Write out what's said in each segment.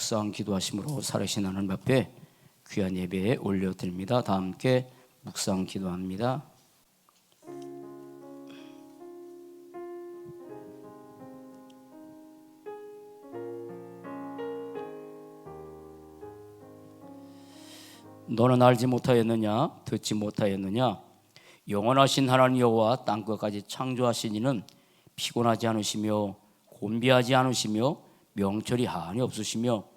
묵상 기도하심으로 살아계신 하나님 앞에 귀한 예배에 올려드립니다. 다 함께 묵상 기도합니다. 너는 알지 못하였느냐 듣지 못하였느냐 영원하신 하나님 여호와 땅끝까지 창조하신 이는 피곤하지 않으시며 곤비하지 않으시며 명철이 한이 없으시며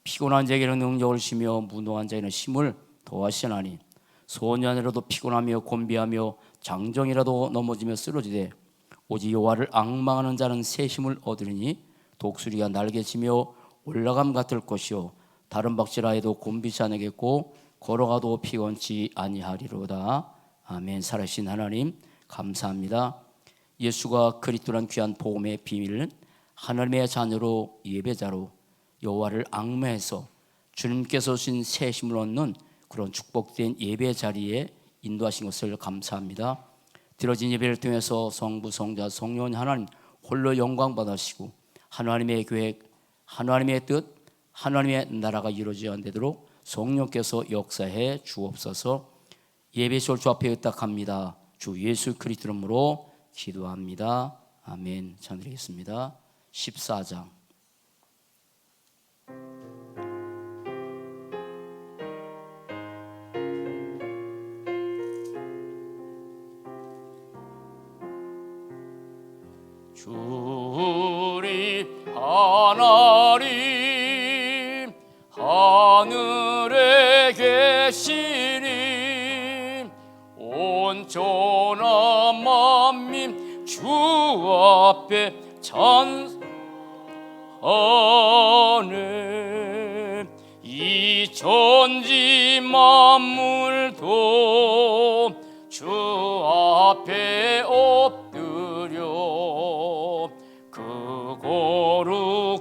피곤한 자에게는 능력을 주시며 무능한 자에게는 힘을 더하시나니 소년이라도 피곤하며 곤비하며 장정이라도 넘어지며 쓰러지되 오직 여호와를 앙망하는 자는 새 힘을 얻으리니 독수리가 날개치며 올라감 같을 것이요 다른 박질하 해도 곤비치 않겠고 걸어가도 피곤치 아니하리로다. 아멘. 살아계신 하나님 감사합니다. 예수가 그리스도란 귀한 복음의 비밀은 하나님의 자녀로 예배자로 여호와를 앙망해서 주님께서 주신 새 힘을 얻는 그런 축복된 예배 자리에 인도하신 것을 감사합니다. 드려진 예배를 통해서 성부, 성자, 성령 하나님 홀로 영광 받으시고 하나님의 계획, 하나님의 뜻, 하나님의 나라가 이루어져야 되도록 성령께서 역사해 주옵소서. 예배 시올 주 앞에 의탁합니다. 주 예수 그리스도 이름으로 기도합니다. 아멘. 찬드리겠습니다. 14장 주리 하나님 하늘에 계시니 온전한 만민 주 앞에 찬송하네. 이 천지 만물도 주 앞에 엎드려 그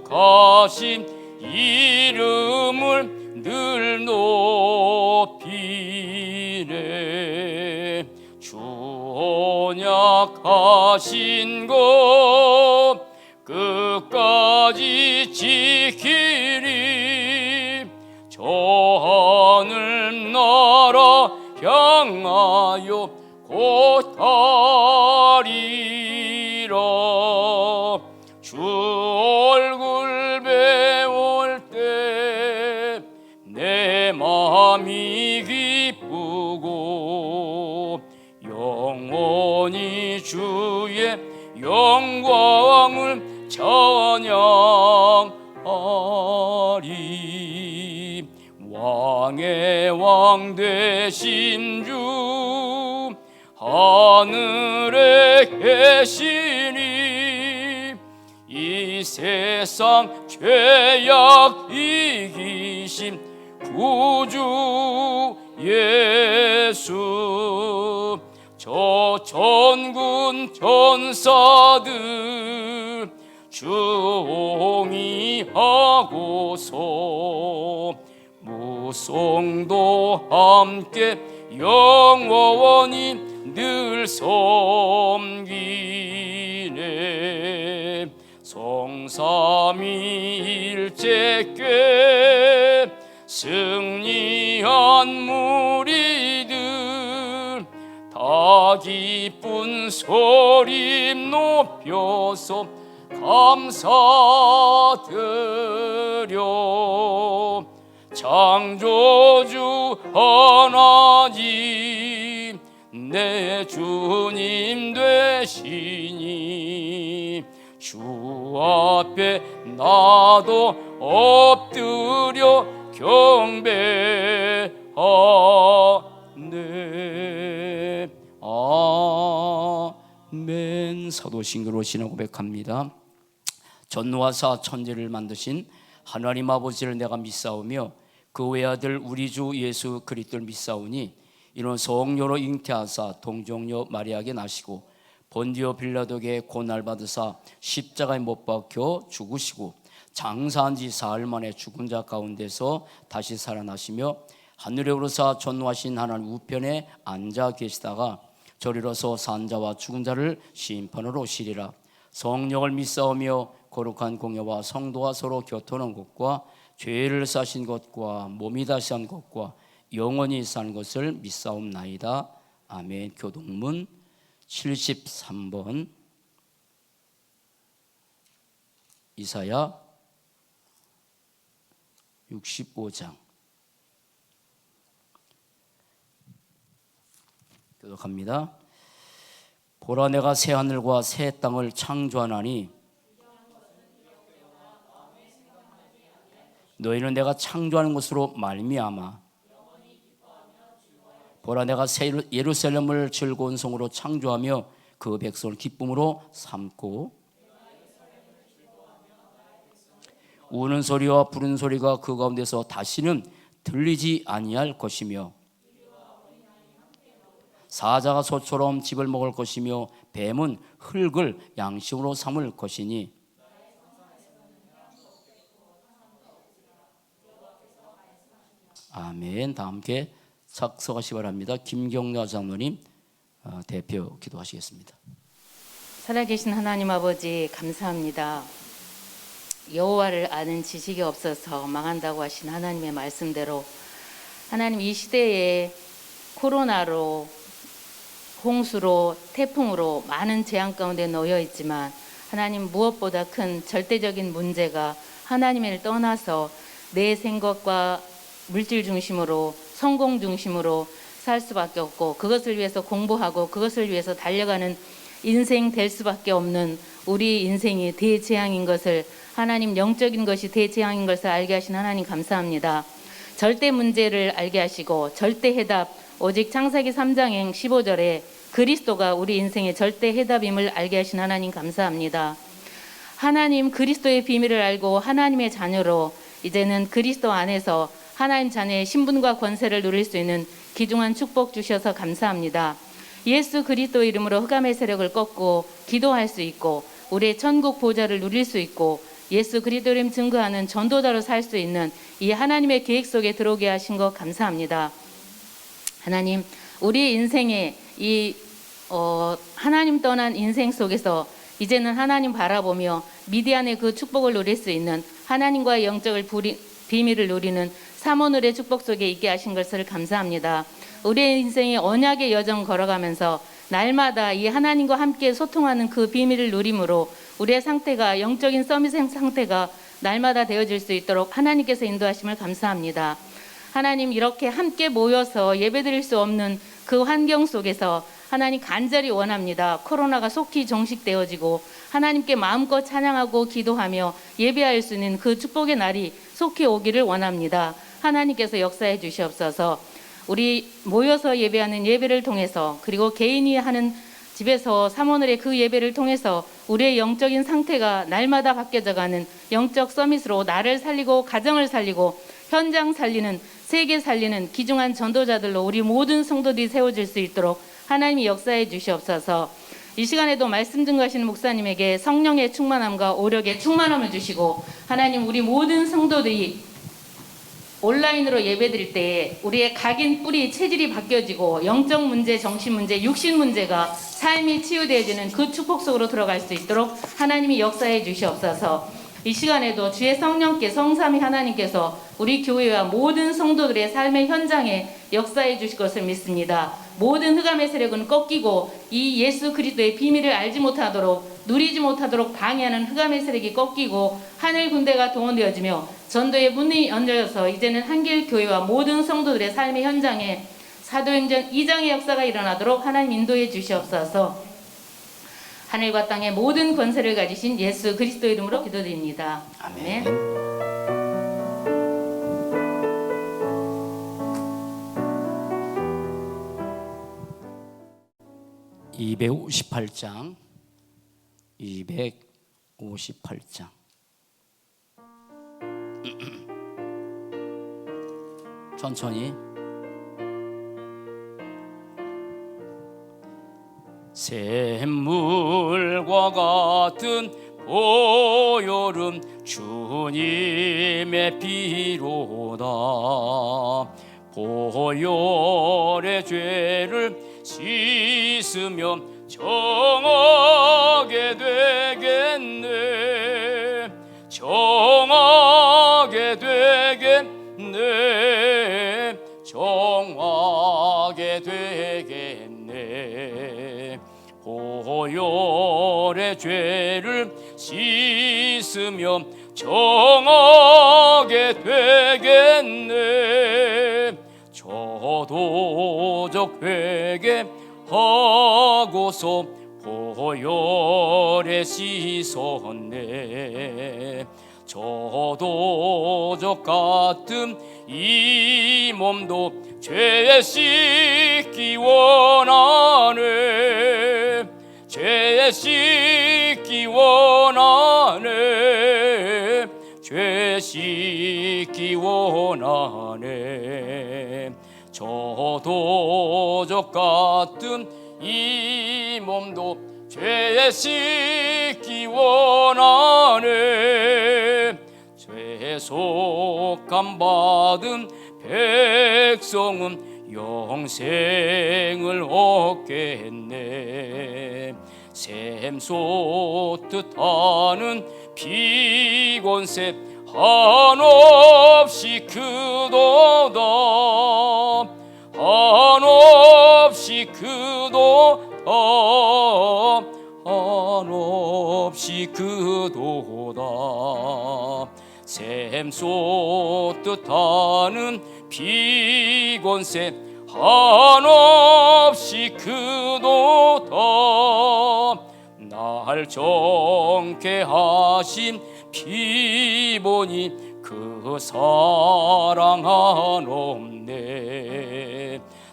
거룩하신 이름을 늘 높이네. 주 언약하신 것 끝까지 지키리. 저 하늘 나라 향하여 곧 가리라. 주 얼굴 배울 때 내 마음이 기쁘고 영원히 주의 영광을 찬양하리. 왕의 왕 되신 주 하늘에 계시니 이 세상 죄악 이기신 구주 예수. 저 천군 천사들 주옹이하고서 무송도 함께 영원히 늘 섬기네. 성삼위일체께 승리한 무리들 다 기쁜 소리 높여서 감사드려. 창조주 하나님 내 주님 되시니 주 앞에 나도 엎드려 경배하네. 아멘. 사도신경으로 신앙 고백합니다. 전노하사 천지를 만드신 하나님 아버지를 내가 믿사오며 그 외아들 우리 주 예수 그리스도를 믿사오니 이는 성령으로 잉태하사 동정녀 마리아에게 나시고 본디오 빌라도에게 고날 받으사 십자가에 못 박혀 죽으시고 장사한 지 사흘 만에 죽은 자 가운데서 다시 살아나시며 하늘에 오르사 전노하신 하나님 우편에 앉아 계시다가 저리로서 산자와 죽은 자를 심판으로 오시리라. 성령을 믿사오며 거룩한 공예와 성도와 서로 교통하는 것과 죄를 사신 것과 몸이 다시 한 것과 영원히 산 것을 믿사옵나이다. 아멘. 교동문 73번, 이사야 65장. 교독합니다. 보라, 내가 새 하늘과 새 땅을 창조하나니 너희는 내가 창조하는 것으로 말미암아 보라, 내가 새 예루살렘을 즐거운 성으로 창조하며 그 백성을 기쁨으로 삼고 우는 소리와 부르는 소리가 그 가운데서 다시는 들리지 아니할 것이며 사자가 소처럼 집을 먹을 것이며 뱀은 흙을 양식으로 삼을 것이니 아멘. 다 함께 작성하시 바랍니다. 김경라 장로님 대표 기도하시겠습니다. 살아계신 하나님 아버지, 감사합니다. 여호와를 아는 지식이 없어서 망한다고 하신 하나님의 말씀대로 하나님, 이 시대에 코로나로, 홍수로, 태풍으로 많은 재앙 가운데 놓여 있지만 하나님, 무엇보다 큰 절대적인 문제가 하나님을 떠나서 내 생각과 물질 중심으로, 성공 중심으로 살 수밖에 없고 그것을 위해서 공부하고 그것을 위해서 달려가는 인생 될 수밖에 없는 우리 인생이 대재앙인 것을, 하나님, 영적인 것이 대재앙인 것을 알게 하신 하나님 감사합니다. 절대 문제를 알게 하시고 절대 해답, 오직 창세기 3장 15절에 그리스도가 우리 인생의 절대 해답임을 알게 하신 하나님 감사합니다. 하나님, 그리스도의 비밀을 알고 하나님의 자녀로 이제는 그리스도 안에서 하나님 자녀의 신분과 권세를 누릴 수 있는 귀중한 축복 주셔서 감사합니다. 예수 그리스도 이름으로 흑암의 세력을 꺾고 기도할 수 있고 우리의 천국 보좌를 누릴 수 있고 예수 그리스도 이름 증거하는 전도자로 살 수 있는 이 하나님의 계획 속에 들어오게 하신 것 감사합니다. 하나님, 우리 인생의 이 하나님 떠난 인생 속에서 이제는 하나님 바라보며 미디안의 그 축복을 누릴 수 있는, 하나님과의 영적을 비밀을 누리는 사모늘의 축복 속에 있게 하신 것을 감사합니다. 우리의 인생의 언약의 여정 걸어가면서 날마다 이 하나님과 함께 소통하는 그 비밀을 누림으로 우리의 상태가, 영적인 서밋 상태가 날마다 되어질 수 있도록 하나님께서 인도하심을 감사합니다. 하나님, 이렇게 함께 모여서 예배드릴 수 없는 그 환경 속에서 하나님 간절히 원합니다. 코로나가 속히 종식되어지고 하나님께 마음껏 찬양하고 기도하며 예배할 수 있는 그 축복의 날이 속히 오기를 원합니다. 하나님께서 역사해 주시옵소서. 우리 모여서 예배하는 예배를 통해서, 그리고 개인이 하는 집에서 사모늘의 그 예배를 통해서 우리의 영적인 상태가 날마다 바뀌어져가는 영적 서밋으로 나를 살리고 가정을 살리고 현장 살리는, 세계 살리는 귀중한 전도자들로 우리 모든 성도들이 세워질 수 있도록 하나님이 역사해 주시옵소서. 이 시간에도 말씀 증거하시는 목사님에게 성령의 충만함과 오력의 충만함을 주시고, 하나님, 우리 모든 성도들이 온라인으로 예배드릴 때 우리의 각인 뿌리 체질이 바뀌어지고 영적 문제, 정신 문제, 육신 문제가 삶이 치유되어지는 그 축복 속으로 들어갈 수 있도록 하나님이 역사해 주시옵소서. 이 시간에도 주의 성령께, 성삼위 하나님께서 우리 교회와 모든 성도들의 삶의 현장에 역사해 주실 것을 믿습니다. 모든 흑암의 세력은 꺾이고 이 예수 그리스도의 비밀을 알지 못하도록, 누리지 못하도록 방해하는 흑암의 세력이 꺾이고 하늘 군대가 동원되어지며 전도의 문이 열려서 이제는 한길교회와 모든 성도들의 삶의 현장에 사도행전 2장의 역사가 일어나도록 하나님 인도해 주시옵소서. 하늘과 땅의 모든 권세를 가지신 예수 그리스도 이름으로 기도드립니다. 아멘. 258장 258장 천천히. 샘물과 같은 보혈은 주님의 피로다. 보혈의 죄를 씻으면 정하게 되겠네. 정하게 정하게 되겠네. 정하게 되겠네. 보혈의 죄를 씻으며 정하게 되겠네. 저도적 회개하고서 보혈에 씻었네. 저도적 같은 이 몸도 죄 씻기 원하네. 죄 씻기 원하네. 죄 씻기 원하네. 저도적 같은 이 몸도 죄 씻기 원하네. 죄속함 받은 백성은 영생을 얻겠네. 샘솟듯 하는 피곤새 한없이 크도다. 한없이 크도다. 한없이 크도다. 샘솟듯 하는 피곤새 한없이 크도다. 날 정케 하신 피보니 그 사랑 한없네.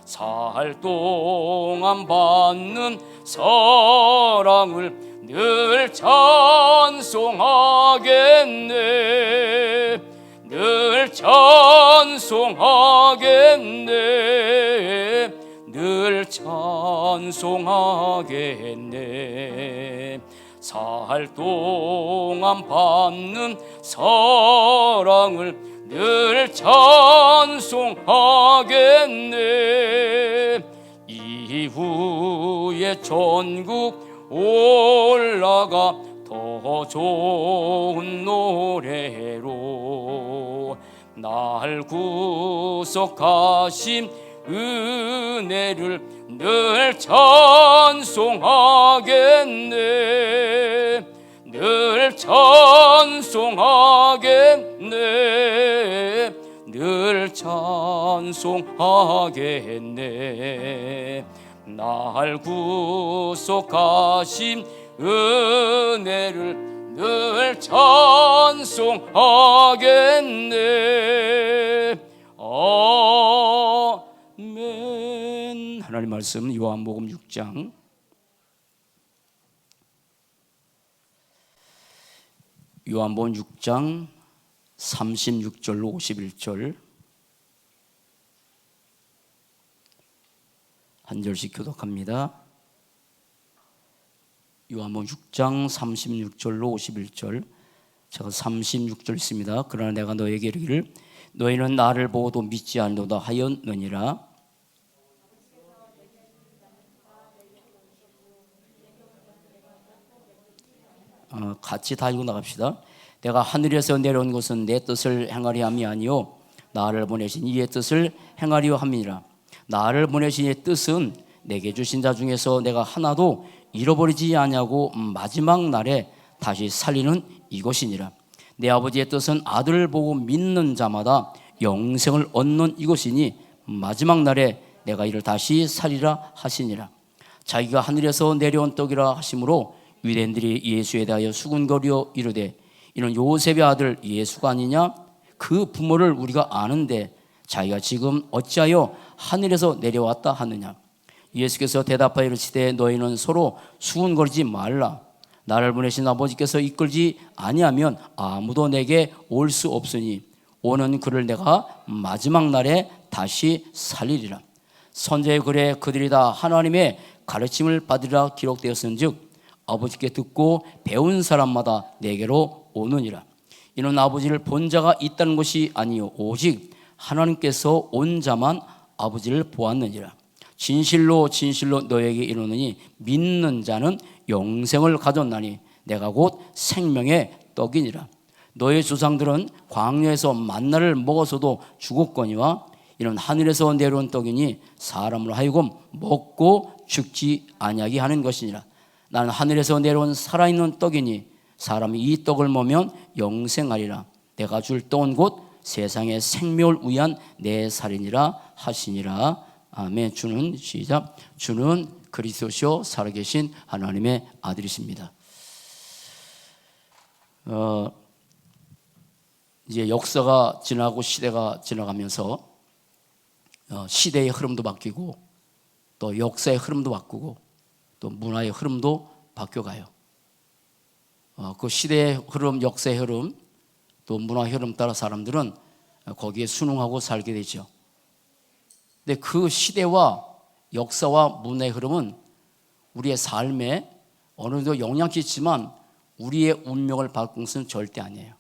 살 동안 받는 사랑을 늘 찬송하겠네. 늘 찬송하겠네. 늘 찬송하겠네. 살 동안 받는 사랑을 늘 찬송하겠네. 이후에 천국 올라가 더 좋은 노래로 날 구속하신 은혜를 늘 찬송하겠네. 늘 찬송하겠네. 늘 찬송하겠네. 날 구속하신 은혜를 늘 찬송하겠네. 아멘. 하나님 말씀 요한복음 6장 요한복음 6장 36절로 51절 한 절씩 교독합니다. 요한복음 6장 36절로 51절. 제가 36절 있습니다. 그러나 내가 너에게 이르기를 너희는 나를 보고도 믿지 않노다 하였느니라. 같이 다 읽어 나갑시다. 내가 하늘에서 내려온 것은 내 뜻을 행하려 함이 아니요 나를 보내신 이의 뜻을 행하려 함이니라. 나를 보내신 이의 뜻은 내게 주신 자 중에서 내가 하나도 잃어버리지 아니하고 마지막 날에 다시 살리는 이것이니라. 내 아버지의 뜻은 아들을 보고 믿는 자마다 영생을 얻는 이것이니 마지막 날에 내가 이를 다시 살리라 하시니라. 자기가 하늘에서 내려온 떡이라 하심으로 유대인들이 예수에 대하여 수군거려 이르되 이는 요셉의 아들 예수가 아니냐? 그 부모를 우리가 아는데 자기가 지금 어찌하여 하늘에서 내려왔다 하느냐? 예수께서 대답하여 이르시되 너희는 서로 수군거리지 말라. 나를 보내신 아버지께서 이끌지 아니하면 아무도 내게 올 수 없으니 오는 그를 내가 마지막 날에 다시 살리리라. 선지자의 글에 그들이 다 하나님의 가르침을 받으리라 기록되었은즉 아버지께 듣고 배운 사람마다 내게로 오느니라. 이는 아버지를 본 자가 있다는 것이 아니요 오직 하나님께서 온 자만 아버지를 보았느니라. 진실로 진실로 너에게 이르노니 믿는 자는 영생을 가졌나니 내가 곧 생명의 떡이니라. 너의 조상들은 광야에서 만나를 먹어서도 죽었거니와 이는 하늘에서 내려온 떡이니 사람으로 하여금 먹고 죽지 아니하게 하는 것이니라. 나는 하늘에서 내려온 살아있는 떡이니 사람이 이 떡을 먹으면 영생하리라. 내가 줄 떡은 곧 세상의 생명을 위한 내 살이니라 하시니라. 아멘. 주는 시작. 주는 그리스도시요 살아계신 하나님의 아들이십니다. 이제 역사가 지나고 시대가 지나가면서 시대의 흐름도 바뀌고 또 역사의 흐름도 바꾸고 또 문화의 흐름도 바뀌어가요. 그 시대의 흐름, 역사의 흐름, 또 문화의 흐름 따라 사람들은 거기에 순응하고 살게 되죠. 근데 그 시대와 역사와 문화의 흐름은 우리의 삶에 어느 정도 영향을 끼치지만 우리의 운명을 바꾸는 것은 절대 아니에요.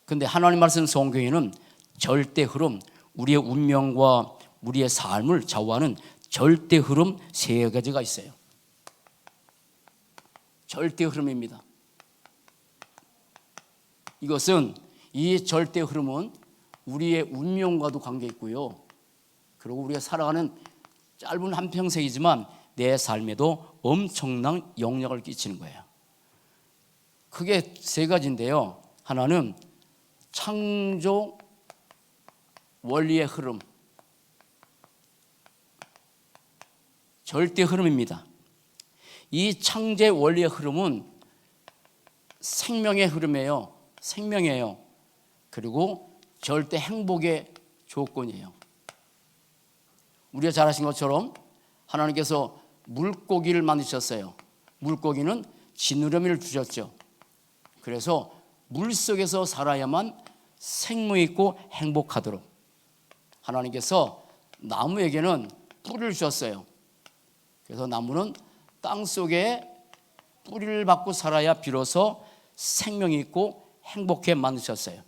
그런데 하나님 말씀 성경에는 절대 흐름, 우리의 운명과 우리의 삶을 좌우하는 절대 흐름 세 가지가 있어요. 절대 흐름입니다. 이것은 이 절대 흐름은 우리의 운명과도 관계 있고요. 그리고 우리가 살아가는 짧은 한평생이지만 내 삶에도 엄청난 영향을 끼치는 거예요. 크게 세 가지인데요. 하나는 창조 원리의 흐름, 절대 흐름입니다. 이 창조의 원리의 흐름은 생명의 흐름이에요. 생명이에요. 그리고 절대 행복의 조건이에요. 우리가 잘 아신 것처럼 하나님께서 물고기를 만드셨어요. 물고기는 지느러미를 주셨죠. 그래서 물속에서 살아야만 생명이 있고 행복하도록 하나님께서 나무에게는 뿌리를 주셨어요. 그래서 나무는 땅속에 뿌리를 받고 살아야 비로소 생명이 있고 행복해 만드셨어요.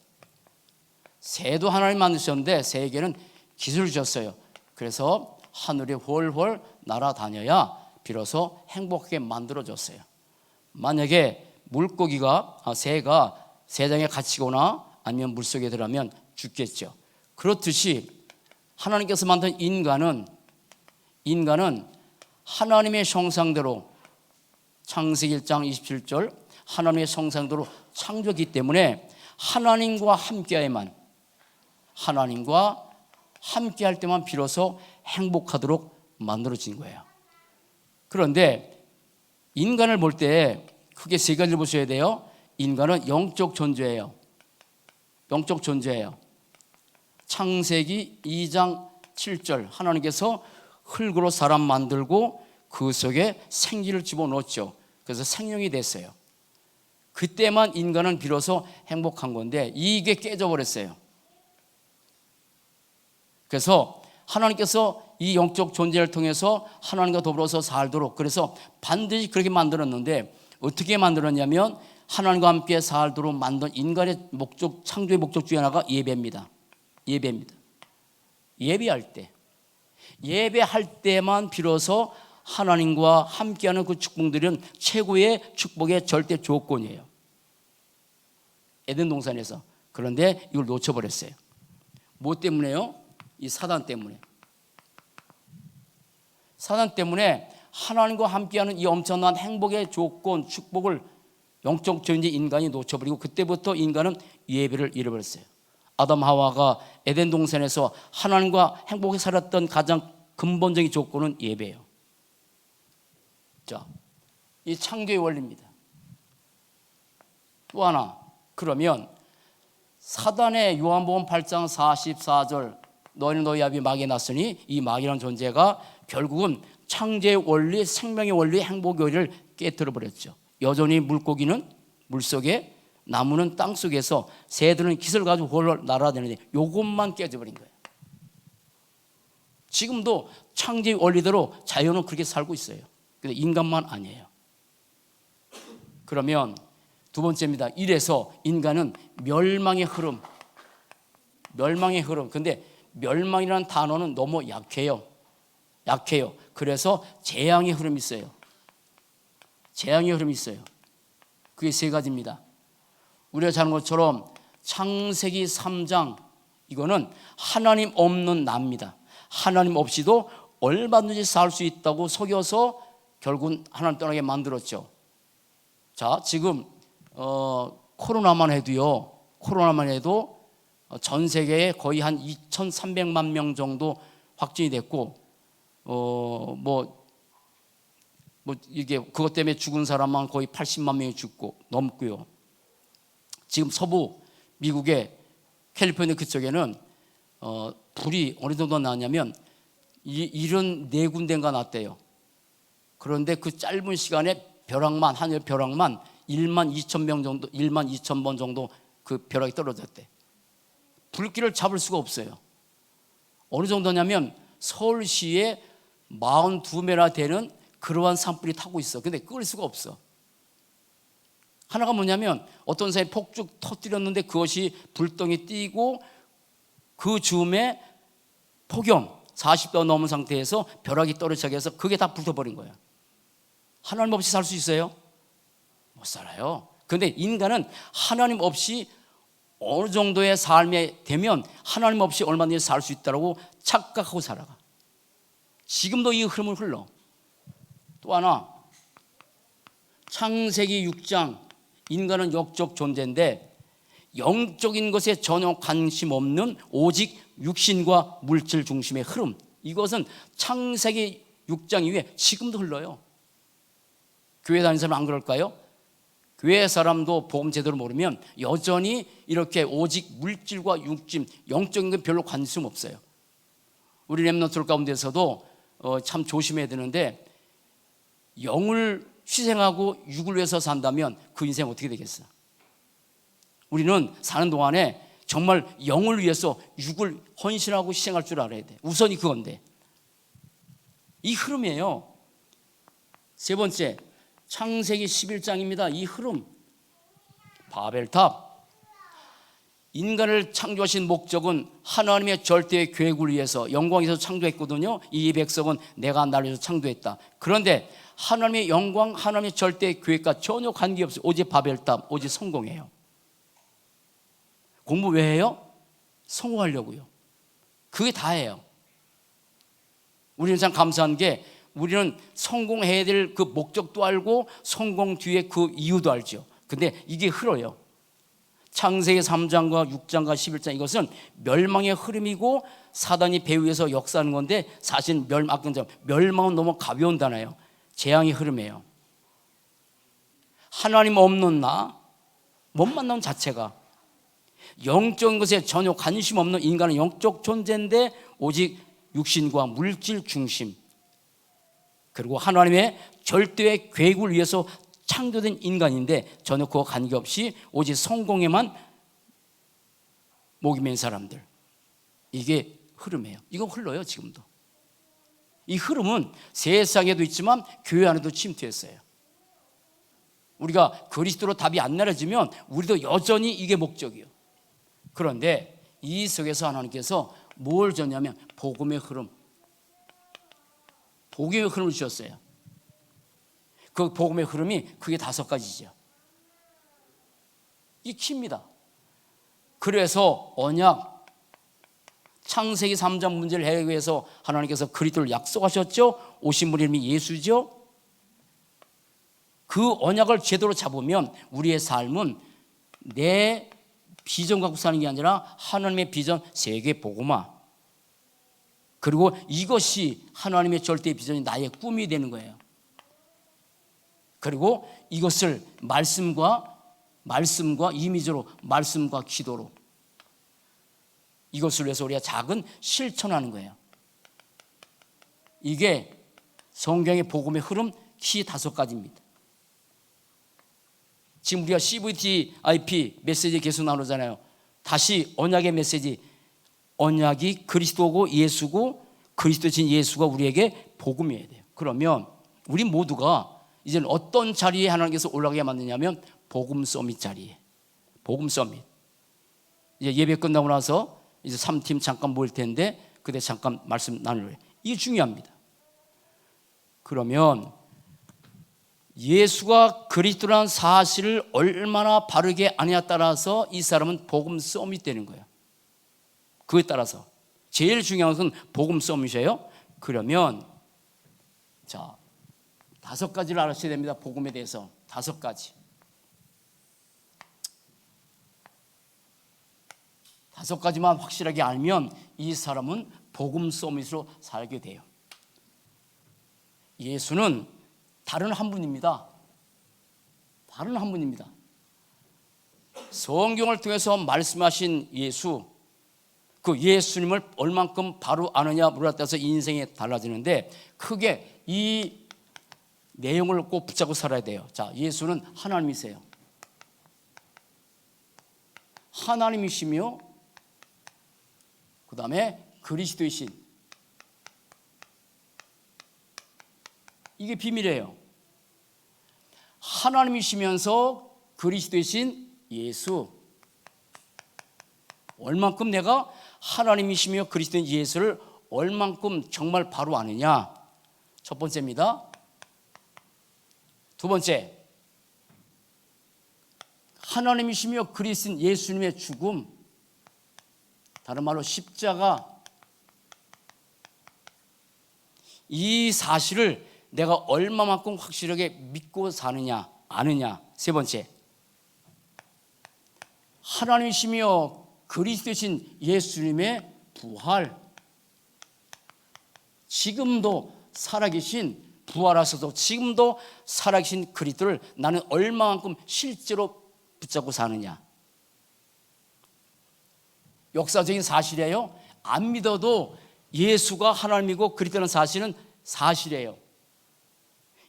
새도 하나님 만드셨는데 새에게는 기술을 주셨어요. 그래서 하늘에 훨훨 날아다녀야 비로소 행복하게 만들어졌어요. 만약에 물고기가 새가 새장에 갇히거나 아니면 물속에 들어가면 죽겠죠. 그렇듯이 하나님께서 만든 인간은 하나님의 형상대로 창세기 1장 27절 하나님의 형상대로 창조했기 때문에 하나님과 함께할 때만 비로소 행복하도록 만들어진 거예요. 그런데 인간을 볼 때 크게 세 가지를 보셔야 돼요. 인간은 영적 존재예요. 영적 존재예요. 창세기 2장 7절 하나님께서 흙으로 사람 만들고 그 속에 생기를 집어넣었죠. 그래서 생명이 됐어요. 그때만 인간은 비로소 행복한 건데 이게 깨져버렸어요. 그래서 하나님께서 이 영적 존재를 통해서 하나님과 더불어서 살도록 그래서 반드시 그렇게 만들었는데 어떻게 만들었냐면 하나님과 함께 살도록 만든 인간의 목적, 창조의 목적 중에 하나가 예배입니다. 예배할 때만 비로소 하나님과 함께하는 그 축복들은 최고의 축복의 절대 조건이에요. 에덴 동산에서. 그런데 이걸 놓쳐버렸어요. 뭐 때문에요? 이 사단 때문에. 사단 때문에 하나님과 함께하는 이 엄청난 행복의 조건, 축복을 영적 존재 인간이 놓쳐버리고 그때부터 인간은 예배를 잃어버렸어요. 아담 하와가 에덴 동산에서 하나님과 행복하게 살았던 가장 근본적인 조건은 예배예요. 자, 이 창조의 원리입니다. 또 하나, 그러면 사단의 요한복음 8장 44절 너희는 너희 아비 마귀에 났으니 이 마귀라는 존재가 결국은 창조의 원리, 생명의 원리, 행복의 원리를 깨뜨려 버렸죠. 여전히 물고기는 물속에, 나무는 땅속에서, 새들은 깃을 가지고 홀로 날아다니는데 이것만 깨져버린 거예요. 지금도 창조의 원리대로 자연은 그렇게 살고 있어요. 근데 인간만 아니에요. 그러면 두 번째입니다. 이래서 인간은 멸망의 흐름. 근데 멸망이라는 단어는 너무 약해요. 그래서 재앙의 흐름이 있어요. 그게 세 가지입니다. 우리가 잘 아는 것처럼 창세기 3장 이거는 하나님 없는 나입니다. 하나님 없이도 얼마든지 살 수 있다고 속여서 결국은 하나님 떠나게 만들었죠. 자, 지금 코로나만 해도 전 세계에 거의 한 2,300만 명 정도 확진이 됐고 이게 그것 때문에 죽은 사람만 거의 80만 명이 죽고 넘고요. 지금 서부 미국의 캘리포니아 그쪽에는 불이 어느 정도 났냐면 74군데인가 났대요. 그런데 그 짧은 시간에 하늘 벼락만 1만 2천 명 정도, 1만 2천 번 정도 그 벼락이 떨어졌대. 불길을 잡을 수가 없어요. 어느 정도냐면 서울시에 42매나 되는 그러한 산불이 타고 있어. 근데 끌 수가 없어. 하나가 뭐냐면 어떤 사람이 폭죽 터뜨렸는데 그것이 불덩이 띄고 그 즈음에 폭염 40도 넘은 상태에서 벼락이 떨어지게 해서 그게 다 불타버린 거야. 하나님 없이 살 수 있어요? 못 살아요. 그런데 인간은 하나님 없이 어느 정도의 삶이 되면 하나님 없이 얼마든지 살 수 있다고 착각하고 살아가. 지금도 이 흐름을 흘러. 또 하나, 창세기 6장 인간은 영적 존재인데 영적인 것에 전혀 관심 없는 오직 육신과 물질 중심의 흐름, 이것은 창세기 6장 이후에 지금도 흘러요. 교회 다니는 사람 안 그럴까요? 교회 사람도 복음 제대로 모르면 여전히 이렇게 오직 물질과 육신, 영적인 건 별로 관심 없어요. 우리 렘넌트들 가운데서도 참 조심해야 되는데 영을 희생하고 육을 위해서 산다면 그 인생 어떻게 되겠어? 우리는 사는 동안에 정말 영을 위해서 육을 헌신하고 희생할 줄 알아야 돼. 우선이 그건데. 이 흐름이에요. 세 번째, 창세기 11장입니다. 이 흐름, 바벨탑. 인간을 창조하신 목적은 하나님의 절대의 계획을 위해서 영광에서 창조했거든요. 이 백성은 내가 나를 위해서 창조했다. 그런데 하나님의 영광, 하나님의 절대의 계획과 전혀 관계없어요. 오직 바벨탑, 오직 성공해요. 공부 왜 해요? 성공하려고요. 그게 다예요. 우리는 참 감사한 게 우리는 성공해야 될 그 목적도 알고 성공 뒤에 그 이유도 알죠. 근데 이게 흘러요. 창세기 3장과 6장과 11장 이것은 멸망의 흐름이고 사단이 배후에서 역사하는 건데 사실 멸망은 너무 가벼운 단어예요. 재앙의 흐름이에요. 하나님 없는 나, 못 만나는 자체가 영적인 것에 전혀 관심 없는 인간은 영적 존재인데 오직 육신과 물질 중심, 그리고 하나님의 절대의 계획을 위해서 창조된 인간인데 전혀 그와 관계없이 오직 성공에만 목이 맨 사람들, 이게 흐름이에요. 이거 흘러요. 지금도 이 흐름은 세상에도 있지만 교회 안에도 침투했어요. 우리가 그리스도로 답이 안 내려지면 우리도 여전히 이게 목적이에요. 그런데 이 속에서 하나님께서 뭘 줬냐면 복음의 흐름, 복음의 흐름을 주셨어요. 그 복음의 흐름이 그게 5가지죠. 이 키입니다. 그래서 언약, 창세기 3장 문제를 해결하기 위해서 하나님께서 그리스도를 약속하셨죠. 오신 분 이름이 예수죠. 그 언약을 제대로 잡으면 우리의 삶은 내 비전 갖고 사는 게 아니라 하나님의 비전, 세계 복음화, 그리고 이것이 하나님의 절대의 비전이 나의 꿈이 되는 거예요. 그리고 이것을 말씀과 이미지로, 말씀과 기도로, 이것을 위해서 우리가 작은 실천하는 거예요. 이게 성경의 복음의 흐름 키 5가지입니다. 지금 우리가 CVTIP 메시지 계속 나누잖아요. 다시 언약의 메시지, 언약이 그리스도고 예수고 그리스도신 예수가 우리에게 복음이어야 돼요. 그러면 우리 모두가 이제는 어떤 자리에 하나님께서 올라가게 만드냐면 복음 서밋 자리에, 복음 서밋. 이제 예배 끝나고 나서 이제 3팀 잠깐 모일 텐데 그때 잠깐 말씀 나눌래요. 이게 중요합니다. 그러면 예수가 그리스도라는 사실을 얼마나 바르게 아느냐에 따라서 이 사람은 복음 서밋되는 거예요. 그에 따라서 제일 중요한 것은 복음 서밋이에요. 그러면 자, 5가지를 알아셔야 됩니다. 복음에 대해서 5가지. 5가지만 확실하게 알면 이 사람은 복음 서밋으로 살게 돼요. 예수는 다른 한 분입니다. 다른 한 분입니다. 성경을 통해서 말씀하신 예수, 그 예수님을 얼만큼 바로 아느냐 물어에 따라서 인생이 달라지는데 크게 이 내용을 꼭 붙잡고 살아야 돼요. 자, 예수는 하나님이세요. 하나님이시며 그 다음에 그리스도이신, 이게 비밀이에요. 하나님이시면서 그리스도이신 예수, 얼만큼 내가 하나님이시며 그리스도인 예수를 얼만큼 정말 바로 아느냐, 첫 번째입니다. 두 번째, 하나님이시며 그리스도인 예수님의 죽음, 다른 말로 십자가, 이 사실을 내가 얼마만큼 확실하게 믿고 사느냐, 아느냐. 세 번째, 하나님이시며 그리스도이신 예수님의 부활, 지금도 살아계신, 부활하셔서 지금도 살아계신 그리스도를 나는 얼마만큼 실제로 붙잡고 사느냐. 역사적인 사실이에요. 안 믿어도 예수가 하나님이고 그리스도라는 사실은 사실이에요.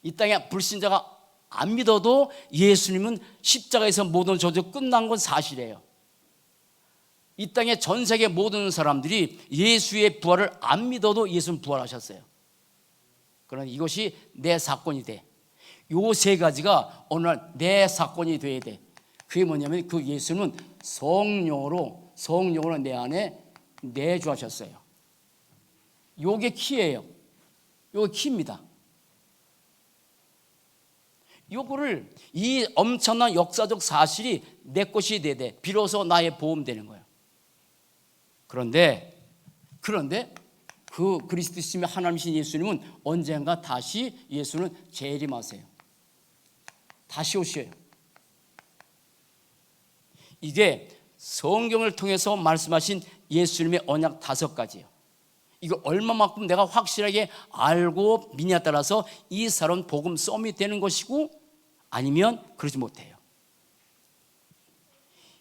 이 땅에 불신자가 안 믿어도 예수님은 십자가에서 모든 저주 끝난 건 사실이에요. 이 땅에 전 세계 모든 사람들이 예수의 부활을 안 믿어도 예수는 부활하셨어요. 그러나 이것이 내 사건이 돼. 요 세 가지가 오늘 내 사건이 돼야 돼. 그게 뭐냐면 그 예수는 성령으로 내 안에 내주하셨어요. 요게 키예요. 요게 키입니다. 요거를, 이 엄청난 역사적 사실이 내 것이 돼야 돼. 비로소 나의 보험 되는 거예요. 그런데 그 그리스도이시며 하나님이신 예수님은 언젠가 다시 예수는 재림하세요. 다시 오셔요. 이게 성경을 통해서 말씀하신 예수님의 언약 5가지예요. 이거 얼마만큼 내가 확실하게 알고 믿냐에 따라서 이 사람 복음 서밋 되는 것이고 아니면 그러지 못해요.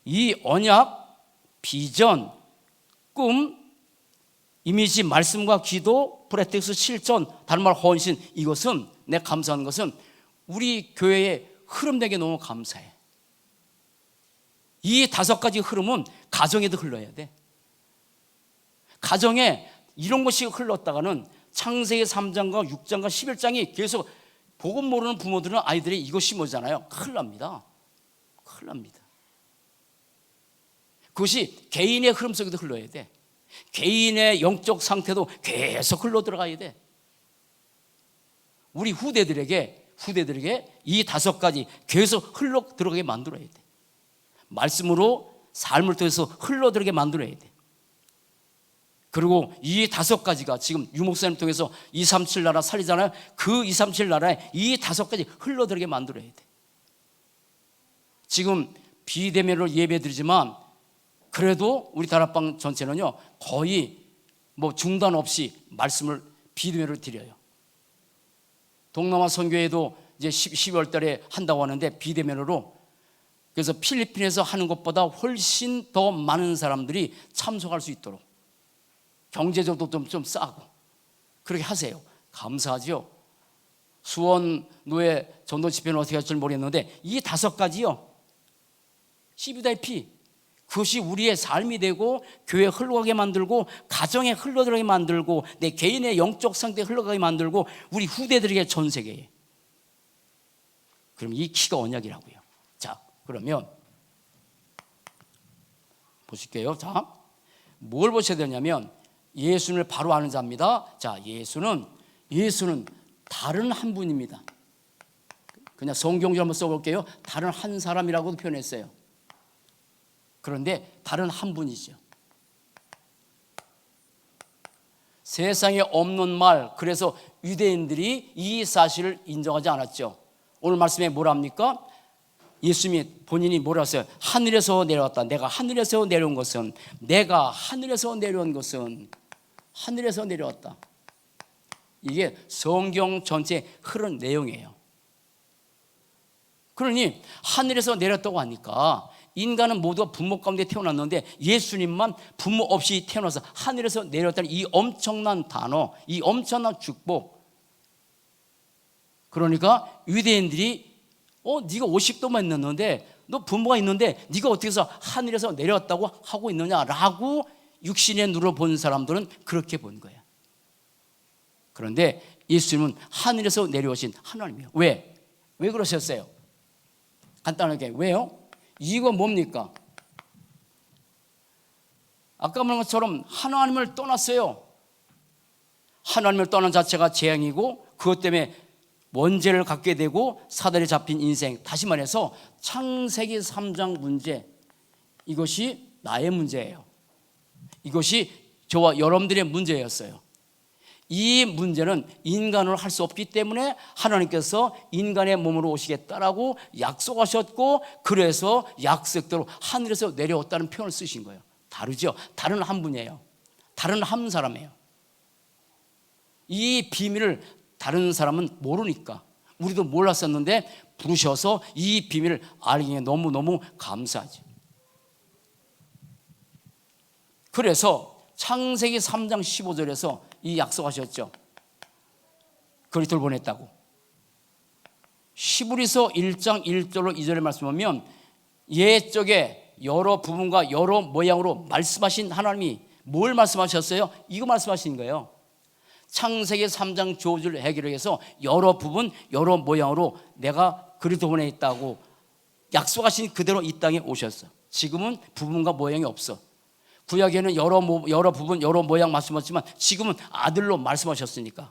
이 언약, 비전, 꿈, 이미지, 말씀과 기도, 프레텍스, 실천, 다른 말 헌신, 이것은 내가 감사하는 것은 우리 교회의 흐름 되게 너무 감사해. 이 5가지 흐름은 가정에도 흘러야 돼. 가정에 이런 것이 흘렀다가는 창세기 3장과 6장과 11장이 계속 복음 모르는 부모들은 아이들이 이것이 뭐잖아요. 큰일 납니다. 큰일 납니다. 그것이 개인의 흐름 속에도 흘러야 돼. 개인의 영적 상태도 계속 흘러 들어가야 돼. 우리 후대들에게 이 5가지 계속 흘러 들어가게 만들어야 돼. 말씀으로 삶을 통해서 흘러 들어가게 만들어야 돼. 그리고 이 5가지가 지금 유목사님 통해서 237 나라 살리잖아요. 그 237 나라에 이 5가지 흘러 들어가게 만들어야 돼. 지금 비대면으로 예배 드리지만 그래도 우리 다락방 전체는요 거의 뭐 중단 없이 말씀을 비대면으로 드려요. 동남아 선교회도 이제 12월 달에 한다고 하는데 비대면으로, 그래서 필리핀에서 하는 것보다 훨씬 더 많은 사람들이 참석할 수 있도록 경제적으로 좀 싸고 그렇게 하세요. 감사하죠. 수원 노예 전도 집회는 어떻게 할지 모르겠는데 이 5가지요 CBDP, 그것이 우리의 삶이 되고 교회에 흘러가게 만들고 가정에 흘러들어가게 만들고 내 개인의 영적 상태에 흘러가게 만들고 우리 후대들에게 전 세계에. 그럼 이 키가 언약이라고요. 자, 그러면 보실게요. 자, 뭘 보셔야 되냐면 예수님을 바로 아는 자입니다. 자, 예수는 다른 한 분입니다. 그냥 성경적으로 한번 써볼게요. 다른 한 사람이라고도 표현했어요. 그런데 다른 한 분이죠. 세상에 없는 말, 그래서 유대인들이 이 사실을 인정하지 않았죠. 오늘 말씀에 뭐랍니까? 예수님이 본인이 뭐라 했어요? 하늘에서 내려왔다. 내가 하늘에서 내려온 것은, 내가 하늘에서 내려온 것은 하늘에서 내려왔다. 이게 성경 전체에 흐른 내용이에요. 그러니 하늘에서 내렸다고 하니까 인간은 모두가 부모 가운데 태어났는데 예수님만 부모 없이 태어나서 하늘에서 내렸다는 이 엄청난 단어, 이 엄청난 축복. 그러니까 유대인들이 네가 50도만 있는데 너 부모가 있는데 네가 어떻게 해서 하늘에서 내려왔다고 하고 있느냐라고 육신의 눈으로 본 사람들은 그렇게 본 거예요. 그런데 예수님은 하늘에서 내려오신 하나님이에요. 왜 그러셨어요? 간단하게 왜요? 이거 뭡니까? 아까 말한 것처럼 하나님을 떠났어요. 하나님을 떠난 자체가 재앙이고 그것 때문에 원죄를 갖게 되고 사단에 잡힌 인생. 다시 말해서 창세기 3장 문제, 이것이 나의 문제예요. 이것이 저와 여러분들의 문제였어요. 이 문제는 인간으로 할 수 없기 때문에 하나님께서 인간의 몸으로 오시겠다라고 약속하셨고, 그래서 약속대로 하늘에서 내려왔다는 표현을 쓰신 거예요. 다르죠? 다른 한 분이에요. 다른 한 사람이에요. 이 비밀을 다른 사람은 모르니까, 우리도 몰랐었는데 부르셔서 이 비밀을 알기에 너무너무 감사하죠. 그래서 창세기 3장 15절에서 이 약속하셨죠. 그리스도를 보냈다고. 히브리서 1장 1절로 2절의 말씀 보면 옛적에 여러 부분과 여러 모양으로 말씀하신 하나님이 뭘 말씀하셨어요? 이거 말씀하신 거예요. 창세기 3장 조주를 해결해서 여러 부분 여러 모양으로 내가 그리스도 보냈다고 약속하신 그대로 이 땅에 오셨어. 지금은 부분과 모양이 없어. 구약에는 여러 부분 여러 모양 말씀하셨지만 지금은 아들로 말씀하셨으니까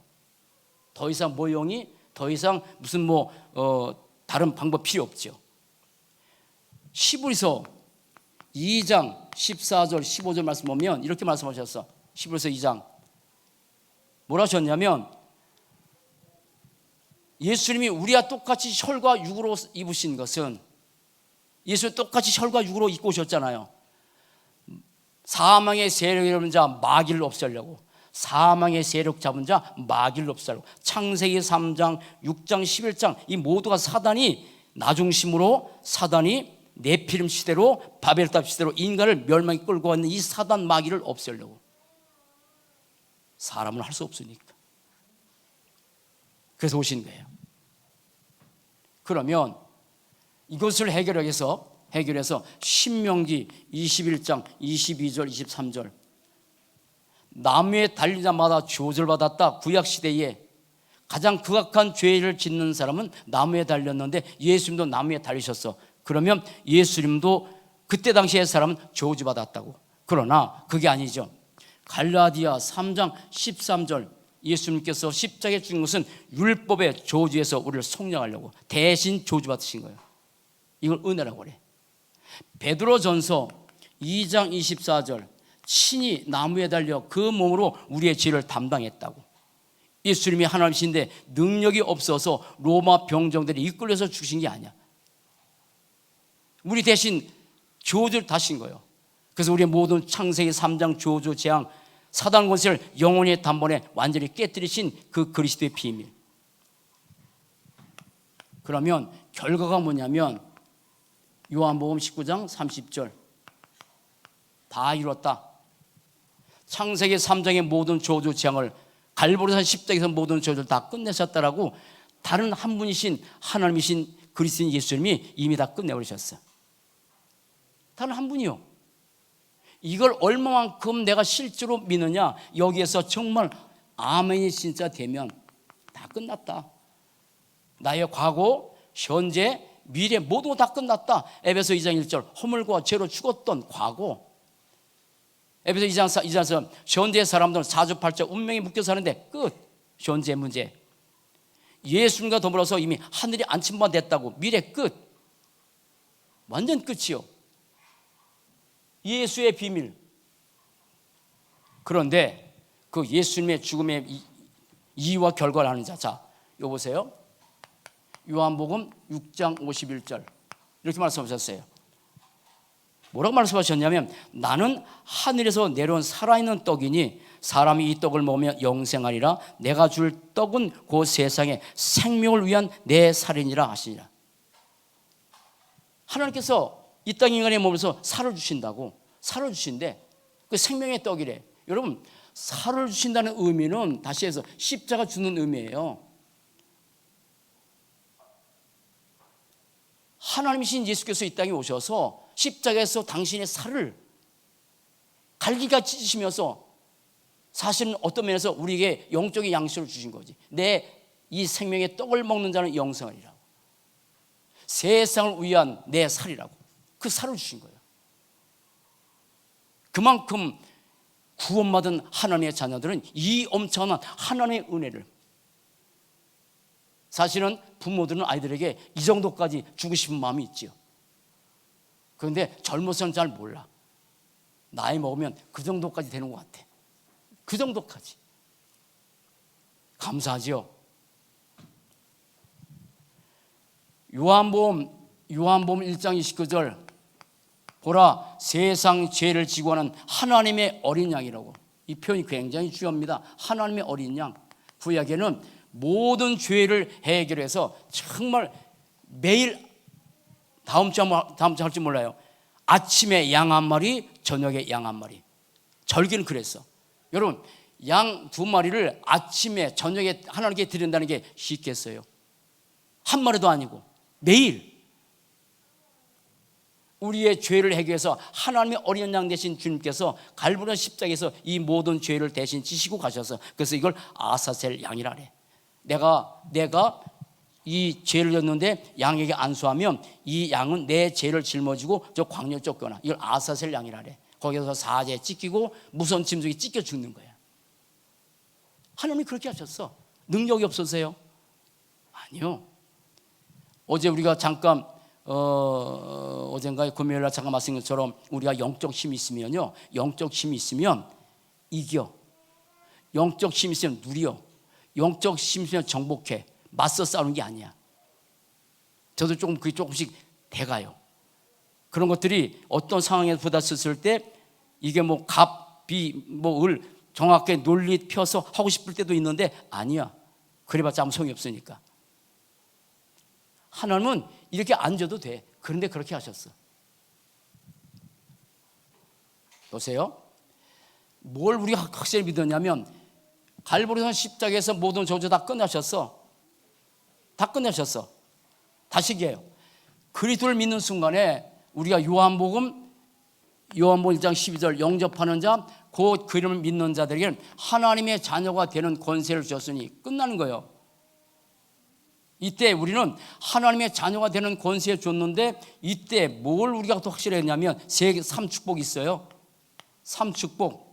더 이상 모형이 더 이상 무슨 다른 방법 필요 없죠. 히브리서 2장 14절 15절 말씀 보면 이렇게 말씀하셨어. 히브리서 2장 뭐라 하셨냐면 예수님이 우리와 똑같이 혈과 육으로 입으신 것은, 예수님 똑같이 혈과 육으로 입고 오셨잖아요. 사망의 세력을 잡은 자 마귀를 없애려고, 사망의 세력 잡은 자 마귀를 없애려고. 창세기 3장 6장 11장 이 모두가 사단이 나중심으로, 사단이 네피림 시대로, 바벨탑 시대로 인간을 멸망에 끌고 왔는 이 사단 마귀를 없애려고. 사람은 할 수 없으니까 그래서 오신 거예요. 그러면 이것을 해결해서 신명기 21장 22절 23절 나무에 달린 자마다 조절받았다. 구약시대에 가장 극악한 죄를 짓는 사람은 나무에 달렸는데 예수님도 나무에 달리셨어. 그러면 예수님도 그때 당시의 사람은 저주받았다고. 그러나 그게 아니죠. 갈라디아 3장 13절 예수님께서 십자가에 죽은 것은 율법의 저주에서 우리를 속량하려고 대신 저주받으신 거예요. 이걸 은혜라고 그래. 베드로전서 2장 24절 친히 나무에 달려 그 몸으로 우리의 죄를 담당했다고. 예수님이 하나님이신데 능력이 없어서 로마 병정들이 이끌려서 죽으신 게 아니야. 우리 대신 저주를 다신 거예요. 그래서 우리의 모든 창세기 3장 저주 재앙 사단 권세를 영원히 단번에 완전히 깨뜨리신 그 그리스도의 비밀. 그러면 결과가 뭐냐면 요한복음 19장 30절 다 이뤘다. 창세기 3장의 모든 저주 재앙을 갈보리산 십자가에서 모든 저주를 다 끝내셨다라고 다른 한 분이신 하나님이신 그리스도인 예수님이 이미 다 끝내버리셨어요. 다른 한 분이요. 이걸 얼마만큼 내가 실제로 믿느냐, 여기에서 정말 아멘이 진짜 되면 다 끝났다. 나의 과거, 현재, 미래 모두 다 끝났다. 에베소 2장 1절 허물과 죄로 죽었던 과거. 에베소 2장에서 현재 사람들은 사주팔자 운명에 묶여 사는데 끝. 현재 문제. 예수님과 더불어서 이미 하늘이 안친 바 됐다고. 미래 끝. 완전 끝이요. 예수의 비밀. 그런데 그 예수님의 죽음의 이유와 결과를 아는 자. 자, 이거 보세요. 요한복음 6장 51절 이렇게 말씀하셨어요. 뭐라고 말씀하셨냐면 나는 하늘에서 내려온 살아있는 떡이니 사람이 이 떡을 먹으면 영생하리라. 내가 줄 떡은 그 세상에 생명을 위한 내 살이니라 하시니라. 하나님께서 이 땅 인간의 몸에서 살을 주신다고. 살을 주신대. 그 생명의 떡이래. 여러분, 살을 주신다는 의미는 다시 해서 십자가 주는 의미예요. 하나님이신 예수께서 이 땅에 오셔서 십자가에서 당신의 살을 갈기같이 찢으시면서 사실은 어떤 면에서 우리에게 영적인 양식을 주신 거지. 내 이 생명의 떡을 먹는 자는 영생하리라고. 세상을 위한 내 살이라고. 그 살을 주신 거예요. 그만큼 구원받은 하나님의 자녀들은 이 엄청난 하나님의 은혜를, 사실은 부모들은 아이들에게 이 정도까지 주고 싶은 마음이 있지요. 그런데 젊어서는 잘 몰라. 나이 먹으면 그 정도까지 되는 것 같아. 그 정도까지. 감사하죠. 요한복음 1장 29절 보라 세상 죄를 지고 하는 하나님의 어린 양이라고. 이 표현이 굉장히 중요합니다. 하나님의 어린 양. 구약에는 모든 죄를 해결해서 정말 매일 다음 주 할지 몰라요. 아침에 양 한 마리, 저녁에 양 한 마리. 절기는 그랬어. 여러분, 양 두 마리를 아침에 저녁에 하나님께 드린다는 게 쉽겠어요? 한 마리도 아니고 매일 우리의 죄를 해결해서 하나님의 어린 양 대신 주님께서 갈보리 십자가에서 이 모든 죄를 대신 지시고 가셔서, 그래서 이걸 아사셀 양이라 그래. 내가 이 죄를 졌는데 양에게 안수하면 이 양은 내 죄를 짊어지고 저 광야를 쫓겨나. 이걸 아사셀 양이라 그래. 거기서 사제 찢기고 무선 짐승이 찢겨 죽는 거야. 하나님이 그렇게 하셨어. 능력이 없어서요? 아니요. 어제 우리가 잠깐 어젠가에 금요일날 잠깐 말씀드린 것처럼 우리가 영적 힘이 있으면요, 영적 힘이 있으면 이겨. 영적 힘이 있으면 누려. 영적 힘이 있으면 정복해. 맞서 싸우는 게 아니야. 저도 그게 조금씩 돼가요. 그런 것들이 어떤 상황에서 부딪혔을 때 이게 뭐 갑, 비, 뭐 을 정확하게 논리 펴서 하고 싶을 때도 있는데 아니야. 그래봤자 아무 소용이 없으니까. 하나님은 이렇게 앉아도 돼. 그런데 그렇게 하셨어. 보세요. 뭘 우리가 확실히 믿었냐면 갈보리산 십자가에서 모든 저주 다 끝나셨어. 다 끝내셨어. 다시게요. 그리스도를 믿는 순간에 우리가 요한복음 1장 12절 영접하는 자 곧 그 이름을 믿는 자들에게는 하나님의 자녀가 되는 권세를 주셨으니 끝나는 거예요. 이때 우리는 하나님의 자녀가 되는 권세를 줬는데 이때 뭘 우리가 또 확실했냐면 3축복이 있어요. 3축복.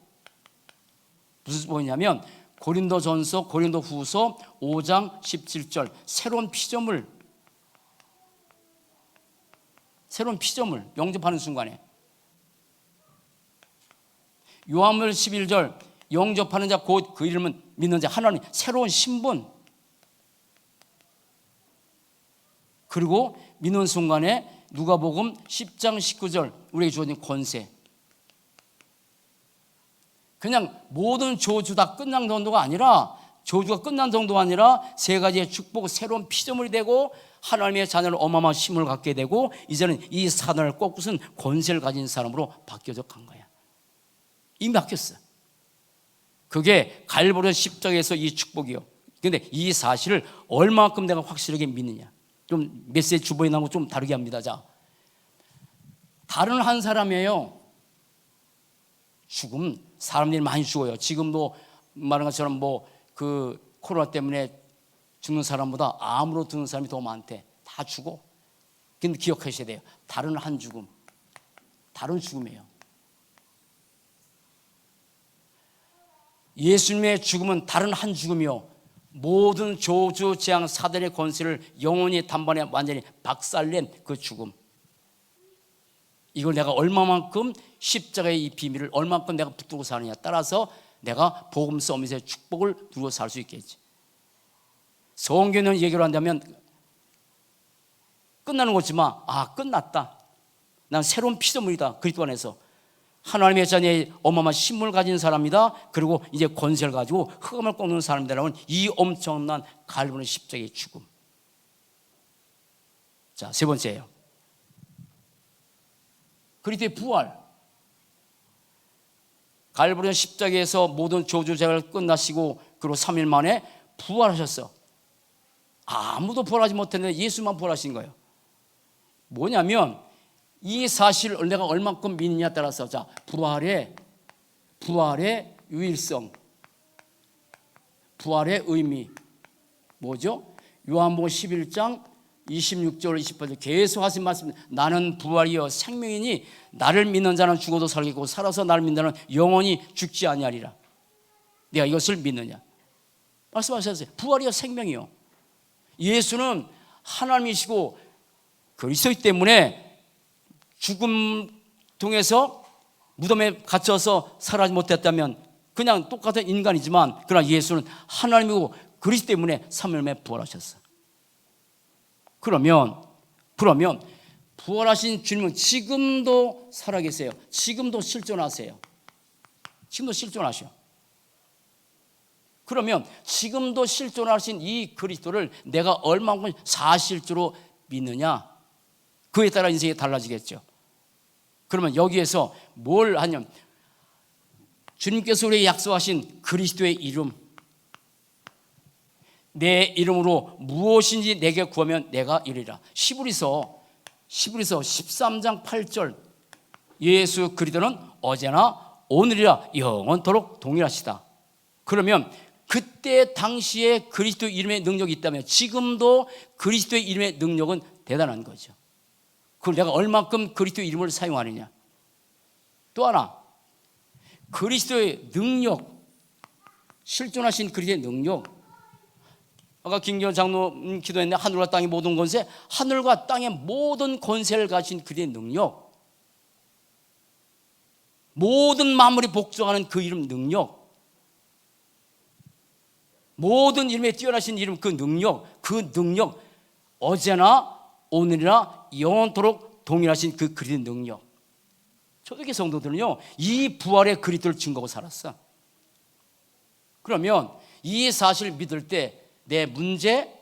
무슨 축복이냐면 고린도전서 고린도후서 5장 17절 새로운 피조물 영접하는 순간에 요한복음 11절 영접하는 자 곧 그 이름은 믿는 자 하나님 새로운 신분, 그리고 믿는 순간에 누가복음 10장 19절 우리에게 주어진 권세. 그냥 모든 저주 다 끝난 정도가 아니라 저주가 끝난 정도가 아니라 세 가지의 축복, 새로운 피조물이 되고 하나님의 자녀를 어마어마한 힘을 갖게 되고 이제는 이 사단을 꺾고선 권세를 가진 사람으로 바뀌어져 간 거야. 이미 바뀌었어. 그게 갈보리 십자가에서 이 축복이요. 그런데 이 사실을 얼마만큼 내가 확실하게 믿느냐. 좀 메시지 주보에 나온 거 좀 다르게 합니다. 자, 다른 한 사람이에요. 죽음, 사람들이 많이 죽어요. 지금도 말한 것처럼 뭐 그 코로나 때문에 죽는 사람보다 암으로 죽는 사람이 더 많대. 다 죽어. 근데 기억하셔야 돼요. 다른 한 죽음, 다른 죽음이에요. 예수님의 죽음은 다른 한 죽음이요. 모든 저주 재앙 사단의 권세를 영원히 단번에 완전히 박살낸 그 죽음, 이걸 내가 얼마만큼 십자가의 이 비밀을 얼마만큼 내가 붙들고 사느냐 따라서 내가 복음 서밋의 축복을 누리고 살 수 있겠지. 성경은 얘기를 한다면 끝나는 거지만 끝났다, 난 새로운 피조물이다, 그리스도 안에서 하나님의 자녀의 어마어마한 신분을 가진 사람이다, 그리고 이제 권세를 가지고 흑암을 꺾는 사람이다라는 이 엄청난 갈보는 십자가의 죽음. 자, 세 번째예요. 그리스도의 부활. 갈보리 십자가에서 모든 저주자를 끝나시고 그리고 3일 만에 부활하셨어. 아무도 부활하지 못했는데 예수만 부활하신 거예요. 뭐냐면 이 사실을 내가 얼만큼 믿느냐에 따라서, 자, 부활의 유일성, 부활의 의미 뭐죠? 요한복음 11장 26절 28절 계속 하신 말씀, 나는 부활이요 생명이니 나를 믿는 자는 죽어도 살겠고 살아서 나를 믿는 자는 영원히 죽지 아니하리라. 내가 이것을 믿느냐 말씀하셨어요. 부활이요 생명이요. 예수는 하나님이시고 그리스도이기 때문에 죽음 통해서 무덤에 갇혀서 살아지 못했다면 그냥 똑같은 인간이지만, 그러나 예수는 하나님이고 그리스도 때문에 3일 만에 부활하셨어. 그러면 부활하신 주님은 지금도 살아계세요. 지금도 실존하세요. 지금도 실존하셔. 그러면 지금도 실존하신 이 그리스도를 내가 얼마만큼 사실적으로 믿느냐, 그에 따라 인생이 달라지겠죠. 그러면 여기에서 뭘 하냐면 주님께서 우리에게 약속하신 그리스도의 이름, 내 이름으로 무엇인지 내게 구하면 내가 이르리라. 히브리서 13장 8절, 예수 그리스도는 어제나 오늘이라 영원토록 동일하시다. 그러면 그때 당시에 그리스도 이름의 능력이 있다면 지금도 그리스도의 이름의 능력은 대단한 거죠. 그걸 내가 얼만큼 그리스도의 이름을 사용하느냐. 또 하나, 그리스도의 능력, 실존하신 그리스도의 능력. 아까 김기현 장로님 기도했는데 하늘과 땅의 모든 권세, 하늘과 땅의 모든 권세를 가진 그리스도의 능력, 모든 만물이 복종하는 그 이름 능력, 모든 이름에 뛰어나신 이름 그 능력 어제나 오늘이나 영원토록 동일하신 그 그리스도의 능력. 초대교회 성도들은요 이 부활의 그리스도를 증거하고 살았어. 그러면 이 사실을 믿을 때 내 문제,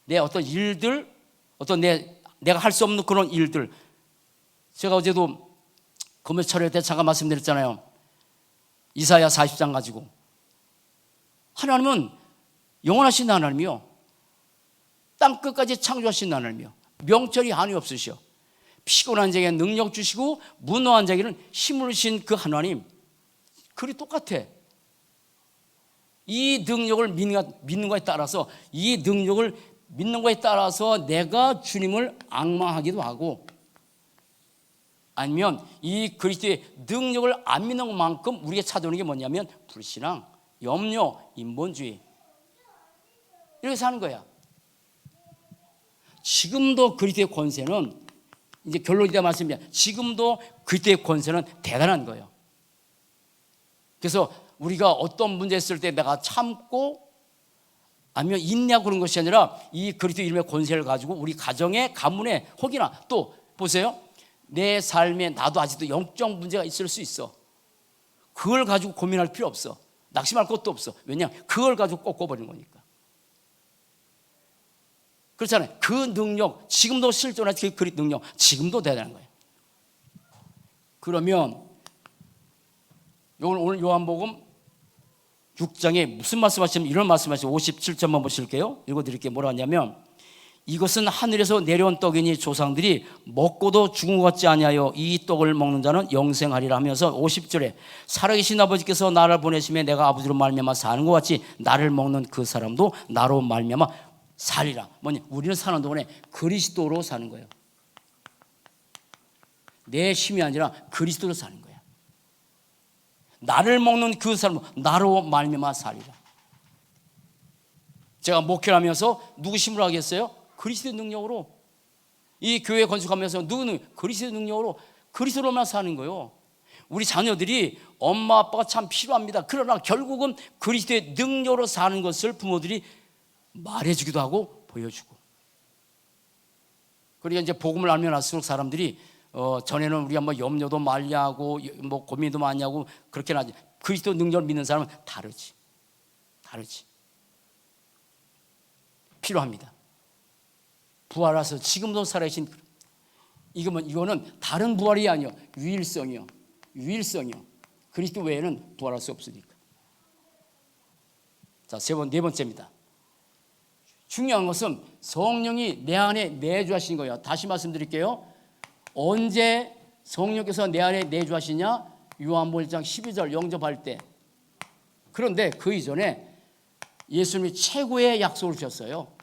내 어떤 일들, 어떤 내가 할 수 없는 그런 일들, 제가 어제도 금요 철회 때 잠깐 말씀드렸잖아요. 이사야 40장 가지고 하나님은 영원하신 하나님이요, 땅 끝까지 창조하신 하나님이요, 명철이 한이 없으셔. 피곤한 자에게 능력 주시고 무노한 자에게는 힘을 주신 그 하나님, 그리 똑같아. 이 능력을 믿는 거에 따라서, 이 능력을 믿는 거에 따라서 내가 주님을 앙망하기도 하고, 아니면 이 그리스도의 능력을 안 믿는 것만큼 우리가 찾아오는 게 뭐냐면 불신앙, 염려, 인본주의, 이렇게 사는 거야. 지금도 그리스도의 권세는, 이제 결론이다 말씀이야, 지금도 그리스도의 권세는 대단한 거예요. 그래서 우리가 어떤 문제 있을 때 내가 참고 아니면 인내하고 그런 것이 아니라 이 그리스도 이름의 권세를 가지고 우리 가정에, 가문에, 혹이나 또 보세요, 내 삶에 나도 아직도 영적 문제가 있을 수 있어. 그걸 가지고 고민할 필요 없어. 낙심할 것도 없어. 왜냐하면 그걸 가지고 꺾어버리는 거니까. 그렇잖아요. 그 능력, 지금도 실존한 그 그리스도 능력, 지금도 대단한 거예요. 그러면 오늘 요한복음 6장에 무슨 말씀하시면 이런 말씀하시면 57절만 보실게요. 읽어드릴게요. 뭐라 하냐면, 이것은 하늘에서 내려온 떡이니 조상들이 먹고도 죽은 것 같지 아니하여 이 떡을 먹는 자는 영생하리라 하면서 50절에 살아계신 아버지께서 나를 보내심에 내가 아버지로 말미암아 사는 것 같이 나를 먹는 그 사람도 나로 말미암아 살리라. 뭐냐, 우리는 사는 동안에 그리스도로 사는 거예요. 내 힘이 아니라 그리스도로 사는 거예요. 나를 먹는 그 사람 나로 말미암아 살리라. 제가 목회를 하면서 누구 힘으로 하겠어요? 그리스도의 능력으로. 이 교회 건축하면서 누구는 그리스도의 능력으로, 그리스도로만 사는 거예요. 우리 자녀들이 엄마 아빠가 참 필요합니다. 그러나 결국은 그리스도의 능력으로 사는 것을 부모들이 말해주기도 하고 보여주고. 그러니까 이제 복음을 알면 알수록 사람들이 전에는 우리가 뭐 염려도 많이 하고 뭐 고민도 많이 하고 그렇게 하지. 그리스도 능력을 믿는 사람은 다르지. 필요합니다. 부활하셔서 지금도 살아계신, 이거는 다른 부활이 아니요, 유일성이요. 그리스도 외에는 부활할 수 없으니까. 자, 네 번째입니다. 중요한 것은 성령이 내 안에 내주하신 거예요. 다시 말씀드릴게요. 언제 성령께서 내 안에 내주하시냐? 요한복음 1장 12절 영접할 때. 그런데 그 이전에 예수님이 최고의 약속을 주셨어요.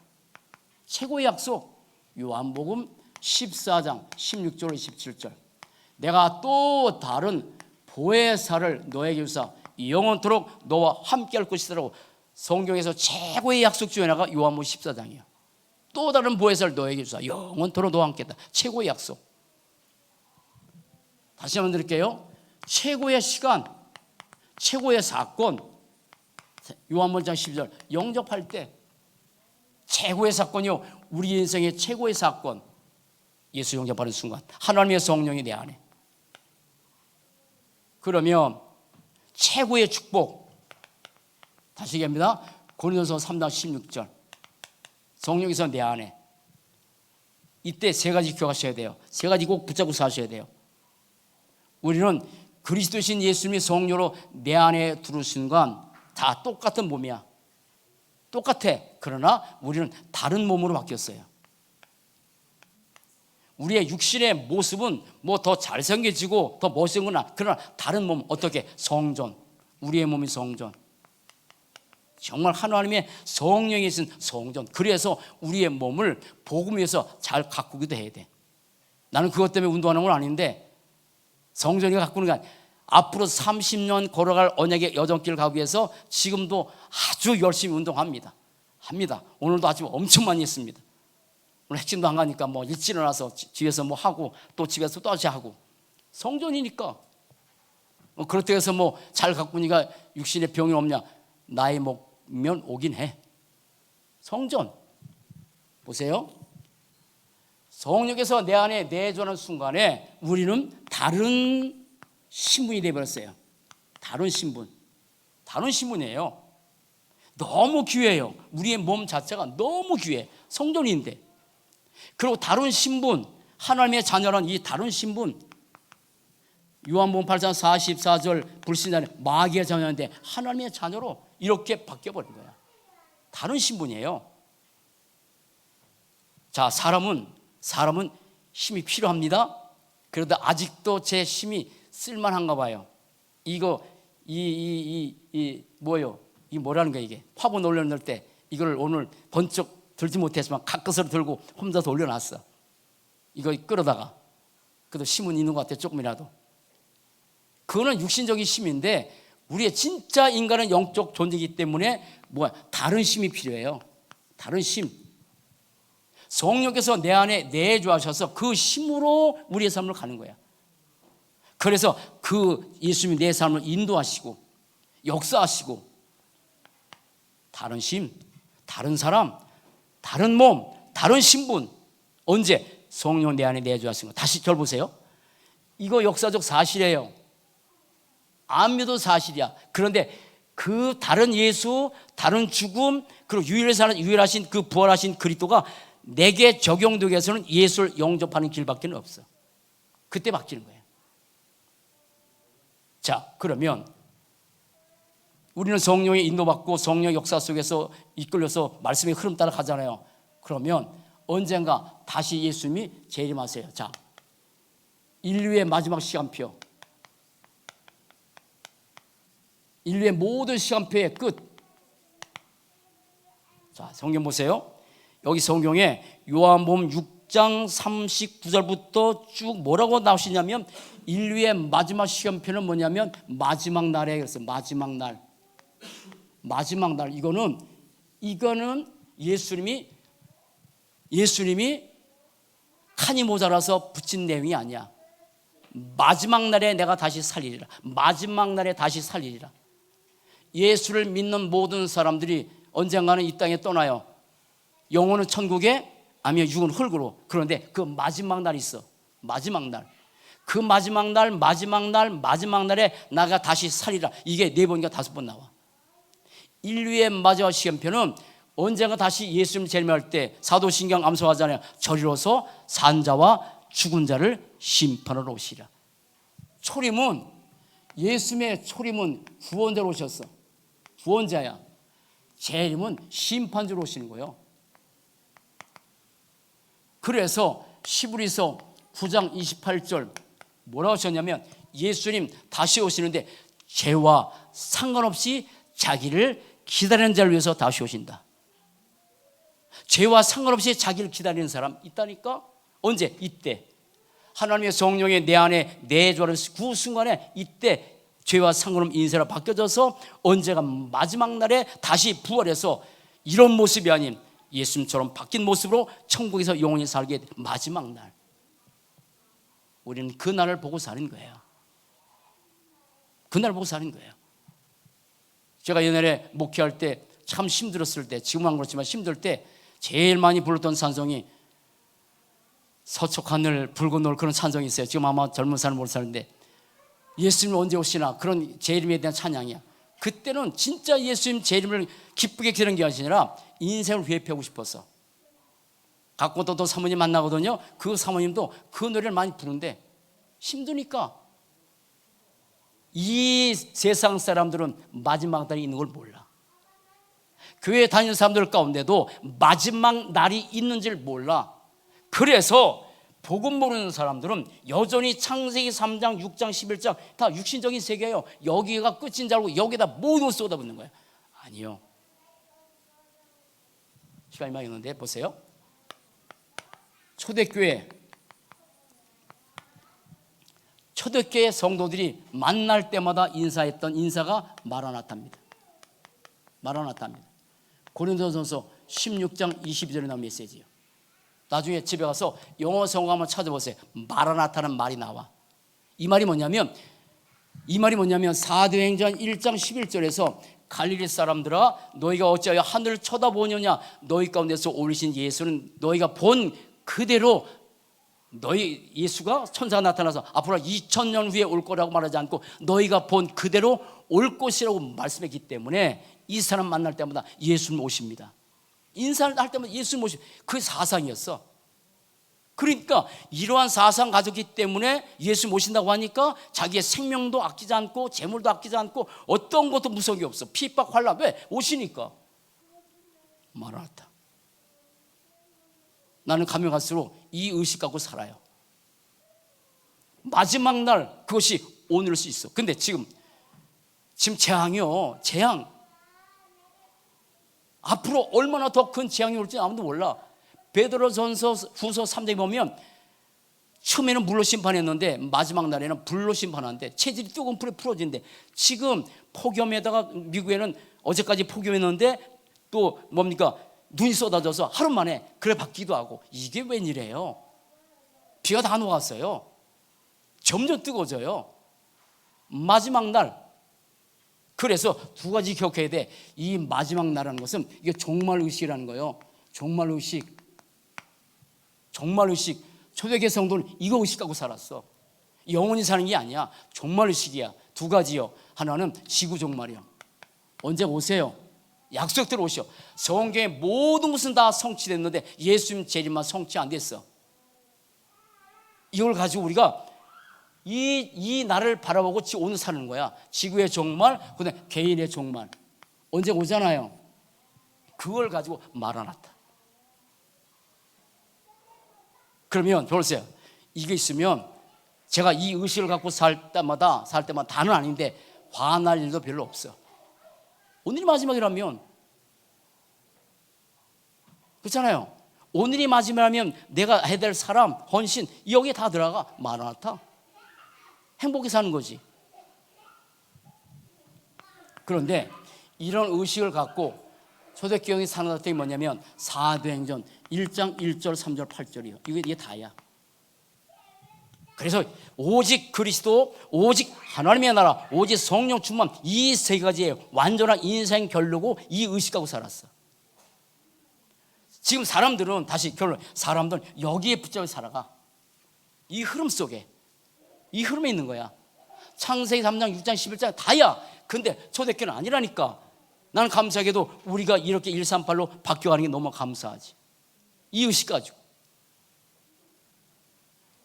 최고의 약속. 요한복음 14장 16절 17절. 내가 또 다른 보혜사를 너에게 주사 영원토록 너와 함께 할 것이라고. 성경에서 최고의 약속 중에 하나가 요한복음 14장이에요. 또 다른 보혜사를 너에게 주사 영원토록 너와 함께 했다. 최고의 약속. 다시 한번 드릴게요. 최고의 시간, 최고의 사건. 요한복음 1장 12절 영접할 때 최고의 사건이요, 우리 인생의 최고의 사건. 예수 영접하는 순간 하나님의 성령이 내 안에. 그러면 최고의 축복. 다시 얘기합니다. 고린도서 3장 16절 성령께서 내 안에. 이때 세 가지 기억하셔야 돼요. 세 가지 꼭 붙잡고 사셔야 돼요. 우리는 그리스도신 예수님이 성령으로 내 안에 들어오는 순간 다 똑같은 몸이야. 똑같아. 그러나 우리는 다른 몸으로 바뀌었어요. 우리의 육신의 모습은 뭐 더 잘생겨지고 더 멋있구나. 그러나 다른 몸, 어떻게? 성전. 우리의 몸이 성전. 정말 하나님의 성령이 있는 성전. 그래서 우리의 몸을 복음 위해서 잘 가꾸기도 해야 돼. 나는 그것 때문에 운동하는 건 아닌데, 성전이 가꾸는 게 아니야. 앞으로 30년 걸어갈 언약의 여정길을 가기 위해서 지금도 아주 열심히 운동합니다. 오늘도 아침 엄청 많이 했습니다. 오늘 핵심도 안 가니까 뭐 일찍 일어나서 집에서 뭐 하고 또 집에서 또 다시 하고. 성전이니까. 그렇다고 해서 뭐 잘 가꾸니까 육신에 병이 없냐? 나이 먹으면 오긴 해. 성전. 보세요. 성령께서 내 안에 내주하는 순간에 우리는 다른 신분이 되어버렸어요. 다른 신분이에요. 너무 귀해요. 우리의 몸 자체가 너무 귀해. 성전인데. 그리고 다른 신분, 하나님의 자녀란 이 다른 신분. 요한복음 8장 44절 불신자는 마귀의 자녀인데 하나님의 자녀로 이렇게 바뀌어버린 거야. 다른 신분이에요. 자, 사람은 힘이 필요합니다. 그래도 아직도 제 힘이 쓸만한가 봐요. 뭐예요? 이게 뭐라는 거야, 이게? 화분 올려놓을 때 이걸 오늘 번쩍 들지 못했지만 가까스로 들고 혼자서 올려놨어. 이거 끌어다가. 그래도 힘은 있는 것 같아, 조금이라도. 그거는 육신적인 힘인데 우리의 진짜 인간은 영적 존재이기 때문에 다른 힘이 필요해요. 다른 힘. 성령께서 내 안에 내주하셔서 그 힘으로 우리의 삶을 가는 거야. 그래서 그 예수님이 내 삶을 인도하시고 역사하시고 다른 힘, 다른 사람, 다른 몸, 다른 신분. 언제? 성령 내 안에 내주하신 거. 다시 절 보세요. 이거 역사적 사실이에요. 안 믿어도 사실이야. 그런데 그 다른 예수, 다른 죽음, 그리고 유일하신 그 부활하신 그리스도가 내게 적용되기 위해서는 예수를 영접하는 길밖에 없어. 그때 바뀌는 거예요. 자, 그러면 우리는 성령의 인도받고 성령 역사 속에서 이끌려서 말씀의 흐름 따라 가잖아요. 그러면 언젠가 다시 예수님이 재림하세요. 자, 인류의 마지막 시간표, 인류의 모든 시간표의 끝. 자, 성경 보세요. 여기 성경에 요한복음 6장 39절부터 쭉 뭐라고 나오시냐면 인류의 마지막 시간표는 뭐냐면 마지막 날에 그랬어요. 마지막 날. 이거는 예수님이 칸이 모자라서 붙인 내용이 아니야. 마지막 날에 내가 다시 살리리라. 마지막 날에 다시 살리리라. 예수를 믿는 모든 사람들이 언젠가는 이 땅에 떠나요. 영혼은 천국에, 아니면 육은 흙으로. 그런데 그 마지막 날이 있어. 마지막 날. 그 마지막 날에 나가 다시 살리라. 이게 4번인가 5번 나와. 인류의 마지막 시간표는 언젠가 다시 예수님 재림할 때 사도신경 암송하잖아요. 저리로서 산자와 죽은 자를 심판하러 오시리라. 초림은, 예수님의 초림은 구원자로 오셨어. 구원자야. 재림은 심판자로 오시는 거예요. 그래서 히브리서 9장 28절 뭐라고 하셨냐면, 예수님 다시 오시는데 죄와 상관없이 자기를 기다리는 자를 위해서 다시 오신다. 죄와 상관없이 자기를 기다리는 사람 있다니까. 언제? 이때 하나님의 성령이 내 안에 내주하는 그 순간에, 이때 죄와 상관없는 인생으로 바뀌어져서 언제가 마지막 날에 다시 부활해서 이런 모습이 아닌 예수님처럼 바뀐 모습으로 천국에서 영원히 살게 돼. 마지막 날, 우리는 그 날을 보고 사는 거예요. 그 날 보고 사는 거예요. 제가 옛날에 목회할 때 참 힘들었을 때, 지금은 그렇지만 힘들 때 제일 많이 불렀던 찬송이 서쪽 하늘 붉은 노을, 그런 찬송이 있어요. 지금 아마 젊은 사람 못 사는데, 예수님 언제 오시나, 그런 재림에 대한 찬양이야. 그때는 진짜 예수님 재림을 기쁘게 기다리는 게 아니라 인생을 회피하고 싶었어. 갖고 또 사모님 만나거든요. 그 사모님도 그 노래를 많이 부르는데 힘드니까. 이 세상 사람들은 마지막 날이 있는 걸 몰라. 교회 다니는 사람들 가운데도 마지막 날이 있는지를 몰라. 그래서 복음 모르는 사람들은 여전히 창세기 3장, 6장, 11장 다 육신적인 세계예요. 여기가 끝인 줄 알고 여기다 모든 걸 쏟아붓는 거예요. 아니요. 시간이 많이 있는데 보세요. 초대교회 성도들이 만날 때마다 인사했던 인사가 마라나타입니다. 마라나타입니다. 고린도전서 16장 22절에 나온 메시지예요. 나중에 집에 가서 영어 성경 한번 찾아보세요. 마라나타는 말이 나와. 이 말이 뭐냐면 사도행전 1장 11절에서 갈릴리 사람들아, 너희가 어찌하여 하늘을 쳐다보느냐, 너희 가운데서 오르신 예수는 너희가 본 그대로, 너희 예수가 천사가 나타나서 앞으로 2000년 후에 올 거라고 말하지 않고 너희가 본 그대로 올 것이라고 말씀했기 때문에 이 사람 만날 때마다 예수님 오십니다. 인사를 할 때마다 예수님 오십니다. 그 사상이었어. 그러니까 이러한 사상 가졌기 때문에 예수님 오신다고 하니까 자기의 생명도 아끼지 않고 재물도 아끼지 않고 어떤 것도 무서운 게 없어. 핍박, 환난. 왜? 오시니까. 마라나타. 나는 가면 갈수록 이 의식 갖고 살아요. 마지막 날, 그것이 오늘일 수 있어. 근데 지금 재앙이요. 재앙. 앞으로 얼마나 더 큰 재앙이 올지 아무도 몰라. 베드로전서 후서 3장에 보면 처음에는 물로 심판했는데 마지막 날에는 불로 심판하는데 체질이 뜨거운 불에 풀어진대. 지금 폭염에다가 미국에는 어제까지 폭염했는데 또 뭡니까? 눈이 쏟아져서 하루 만에 그래 받기도 하고. 이게 웬일이에요? 비가 다 녹았어요. 점점 뜨거워져요. 마지막 날. 그래서 두 가지 기억해야 돼. 이 마지막 날이라는 것은 이게 종말의식이라는 거예요. 종말의식. 종말의식. 초대교회 성도는 이거 의식하고 살았어. 영원히 사는 게 아니야. 종말의식이야. 두 가지요. 하나는 지구 종말이요. 언제 오세요? 약속대로 오셔. 성경의 모든 것은 다 성취됐는데 예수님 재림만 성취 안 됐어. 이걸 가지고 우리가 이 날을 바라보고 오늘 사는 거야. 지구의 종말, 그다음에 개인의 종말. 언제 오잖아요. 그걸 가지고 마라나타. 그러면 보세요. 이게 있으면 제가 이 의식을 갖고 살 때마다 다는 아닌데 화날 일도 별로 없어. 오늘이 마지막이라면, 그렇잖아요. 오늘이 마지막이라면 내가 해야 될 사람, 헌신, 여기에 다 들어가. 마라나타. 행복히 사는 거지. 그런데 이런 의식을 갖고 초대교회에 사는 것들이 뭐냐면 사도행전 1장 1절 3절 8절이요. 이게 다야. 그래서 오직 그리스도, 오직 하나님의 나라, 오직 성령 충만, 이 세 가지의 완전한 인생 결론고 이 의식하고 살았어. 지금 사람들은, 다시 결론, 사람들은 여기에 붙잡혀 살아가. 이 흐름 속에, 이 흐름에 있는 거야. 창세기 3장 6장 11장 다야. 근데 초대교회는 아니라니까. 나는 감사하게도 우리가 이렇게 138로 바뀌어가는 게 너무 감사하지. 이 의식 가지고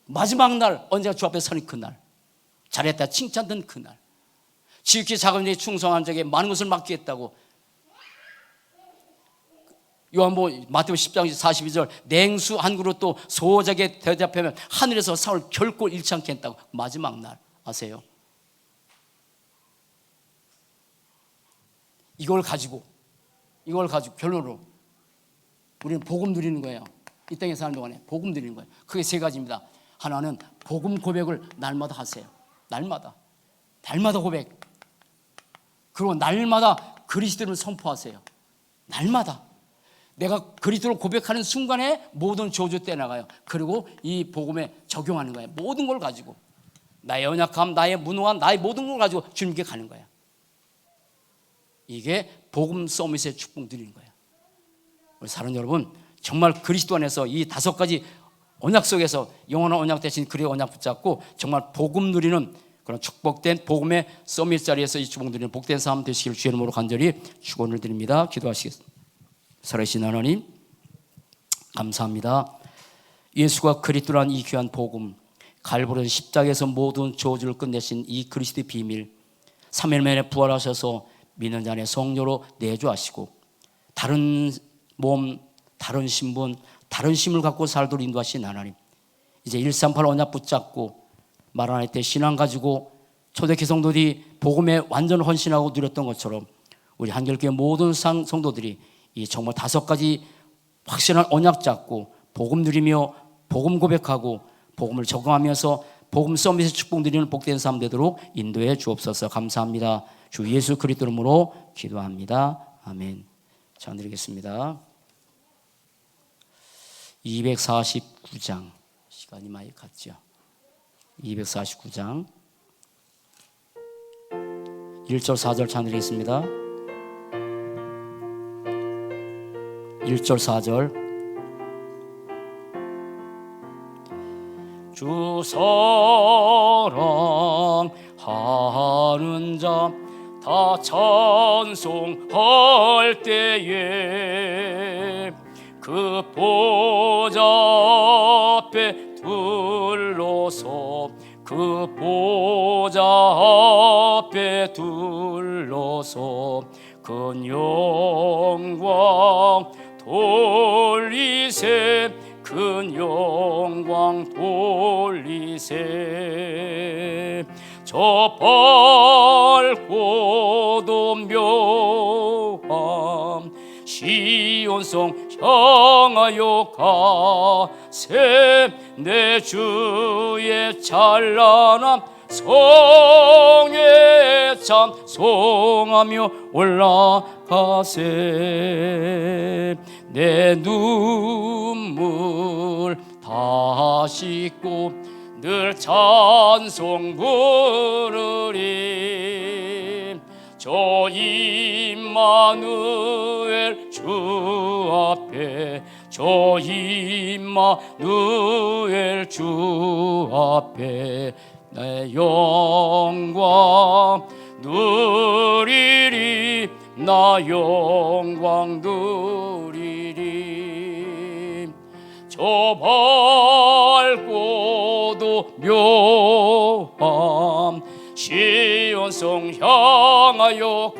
마지막 날 언제가 주 앞에 서는 그날, 잘했다 칭찬 듣는 그날, 지극히 작은 일에 충성한 자에게 많은 것을 맡기겠다고. 요한복음 마태복음 10장 42절 냉수 한 그릇 또 소작에 대답하면 하늘에서 상을 결코 잃지 않겠다고. 마지막 날 아세요? 이걸 가지고 결론으로 우리는 복음 누리는 거예요. 이 땅에 사는 동안에 복음 누리는 거예요. 그게 세 가지입니다. 하나는 복음 고백을 날마다 하세요. 날마다 고백. 그리고 날마다 그리스도를 선포하세요. 날마다 내가 그리스도를 고백하는 순간에 모든 저주 떼나가요. 그리고 이 복음에 적용하는 거예요. 모든 걸 가지고 나의 연약함, 나의 무능함, 나의 모든 걸 가지고 주님께 가는 거야. 이게 복음 서밋의 축복 드리는 거예요. 우리 사랑 여러분, 정말 그리스도 안에서 이 5가지 언약 속에서 영원한 언약 대신 그리스도의 언약 붙잡고 정말 복음 누리는 그런 축복된 복음의 서밋 자리에서 이 축복 누리는 복된 삶 되시기를 주의 이름으로 간절히 축원을 드립니다. 기도하시겠습니다. 살아계신 하나님, 감사합니다. 예수가 그리스도란 이 귀한 복음, 갈보리 십자가에서 모든 저주를 끝내신 이 그리스도의 비밀, 3일 만에 부활하셔서 믿는 자 안에 성령으로 내주하시고 다른 몸, 다른 신분, 다른 힘을 갖고 살도록 인도하신 하나님, 이제 138 언약 붙잡고 마라나의 때 신앙 가지고 초대교회 성도들이 복음에 완전 헌신하고 누렸던 것처럼 우리 한결교회 모든 성도들이 이 정말 5가지 확실한 언약 잡고 복음 누리며 복음 고백하고 복음을 적용하면서 복음 서밋의 축복 누리는 복된 삶 되도록 인도해 주옵소서. 감사합니다. 주 예수 그리스도 이름으로 기도합니다. 아멘. 자, 드리겠습니다. 249장 시간이 많이 갔죠. 249장 1절 4절 찬드리겠습니다. 1절 4절 주 사랑하는 자 다 찬송할 때에 그 보좌 앞에 둘러서 그 보좌 앞에 둘러서 큰 영광 돌리세 큰 영광 돌리세 저 밝고도 묘함 시온성 향하여 가세 내 주의 찬란함 성에 찬송하며 올라가세 내 눈물 다 씻고 늘 찬송 부르리 저 임마누엘 주 앞에 저 임마누엘 주 앞에 내 영광 누리리 나 영광 누리리 저 밝고도 묘함 시온성 향하여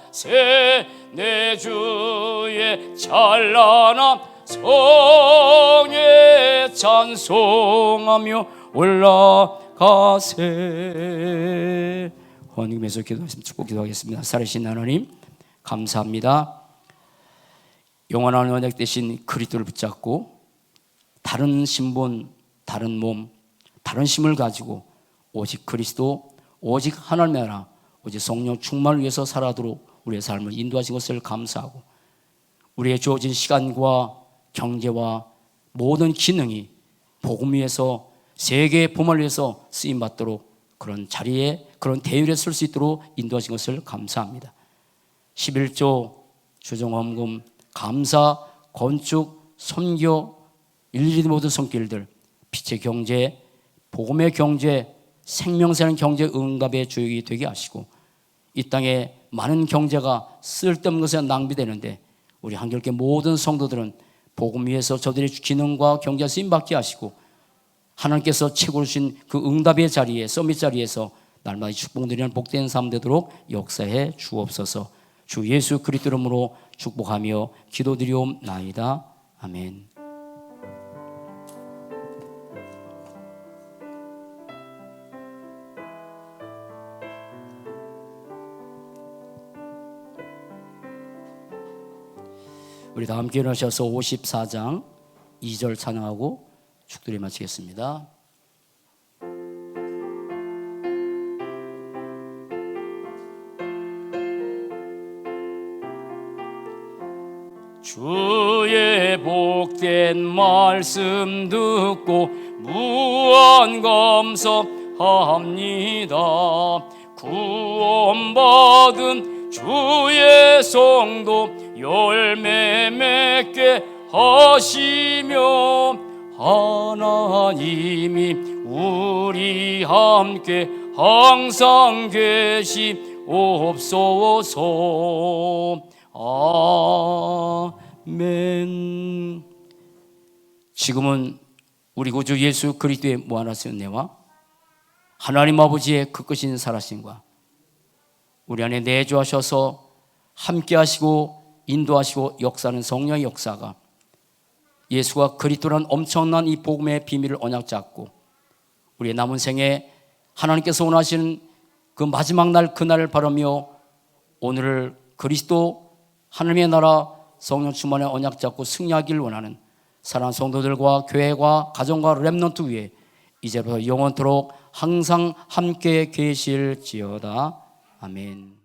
가세 내 주의 찬란함 성에 찬송하며 올라가세. 하나님께서 기도하시면 축복 기도하겠습니다. 살아계신 하나님 감사합니다. 영원한 언약 대신 그리스도를 붙잡고 다른 신분, 다른 몸, 다른 힘을 가지고 오직 그리스도, 오직 하나님의 나라, 오직 성령 충만을 위해서 살아도록 우리의 삶을 인도하신 것을 감사하고 우리의 주어진 시간과 경제와 모든 기능이 복음 위에서 세계의 복음을 위해서 쓰임받도록 그런 자리에 그런 대열에 설 수 있도록 인도하신 것을 감사합니다. 11조 주정헌금 감사 건축 선교 일일이 모든 손길들 빛의 경제 복음의 경제 생명사는 경제 응답의 주역이 되게 하시고 이 땅에 많은 경제가 쓸데없는 것에 낭비되는데 우리 한결계 모든 성도들은 복음 위에서 저들의 기능과 경제가 쓰임받게 하시고 하나님께서 최고로 주신 그 응답의 자리에 서밋 자리에서 날마다 축복드리는 복된 삶 되도록 역사해 주옵소서. 주 예수 그리스도 이름으로 축복하며 기도드리옵나이다. 아멘. 우리 다 함께 일어나셔서 54장 2절 찬양하고 축도를 마치겠습니다. 주의 복된 말씀 듣고 무한 감사합니다. 구원받은 주의 성도 열매 맺게 하시며 하나님이 우리 함께 항상 계시옵소서. 아멘. 지금은 우리 구주 예수 그리스도의 무한하신 은혜와 하나님 아버지의 그 크신 살아심과 우리 안에 내주하셔서 함께 하시고 인도하시고 역사하는 성령의 역사가 예수가 그리스도라는 엄청난 이 복음의 비밀을 언약 잡고 우리의 남은 생에 하나님께서 원하시는 그 마지막 날 그날을 바라며 오늘을 그리스도 하나님의 나라 성령 충만의 언약 잡고 승리하기를 원하는 사랑하는 성도들과 교회와 가정과 렘넌트 위에 이제부터 영원토록 항상 함께 계실지어다. 아멘.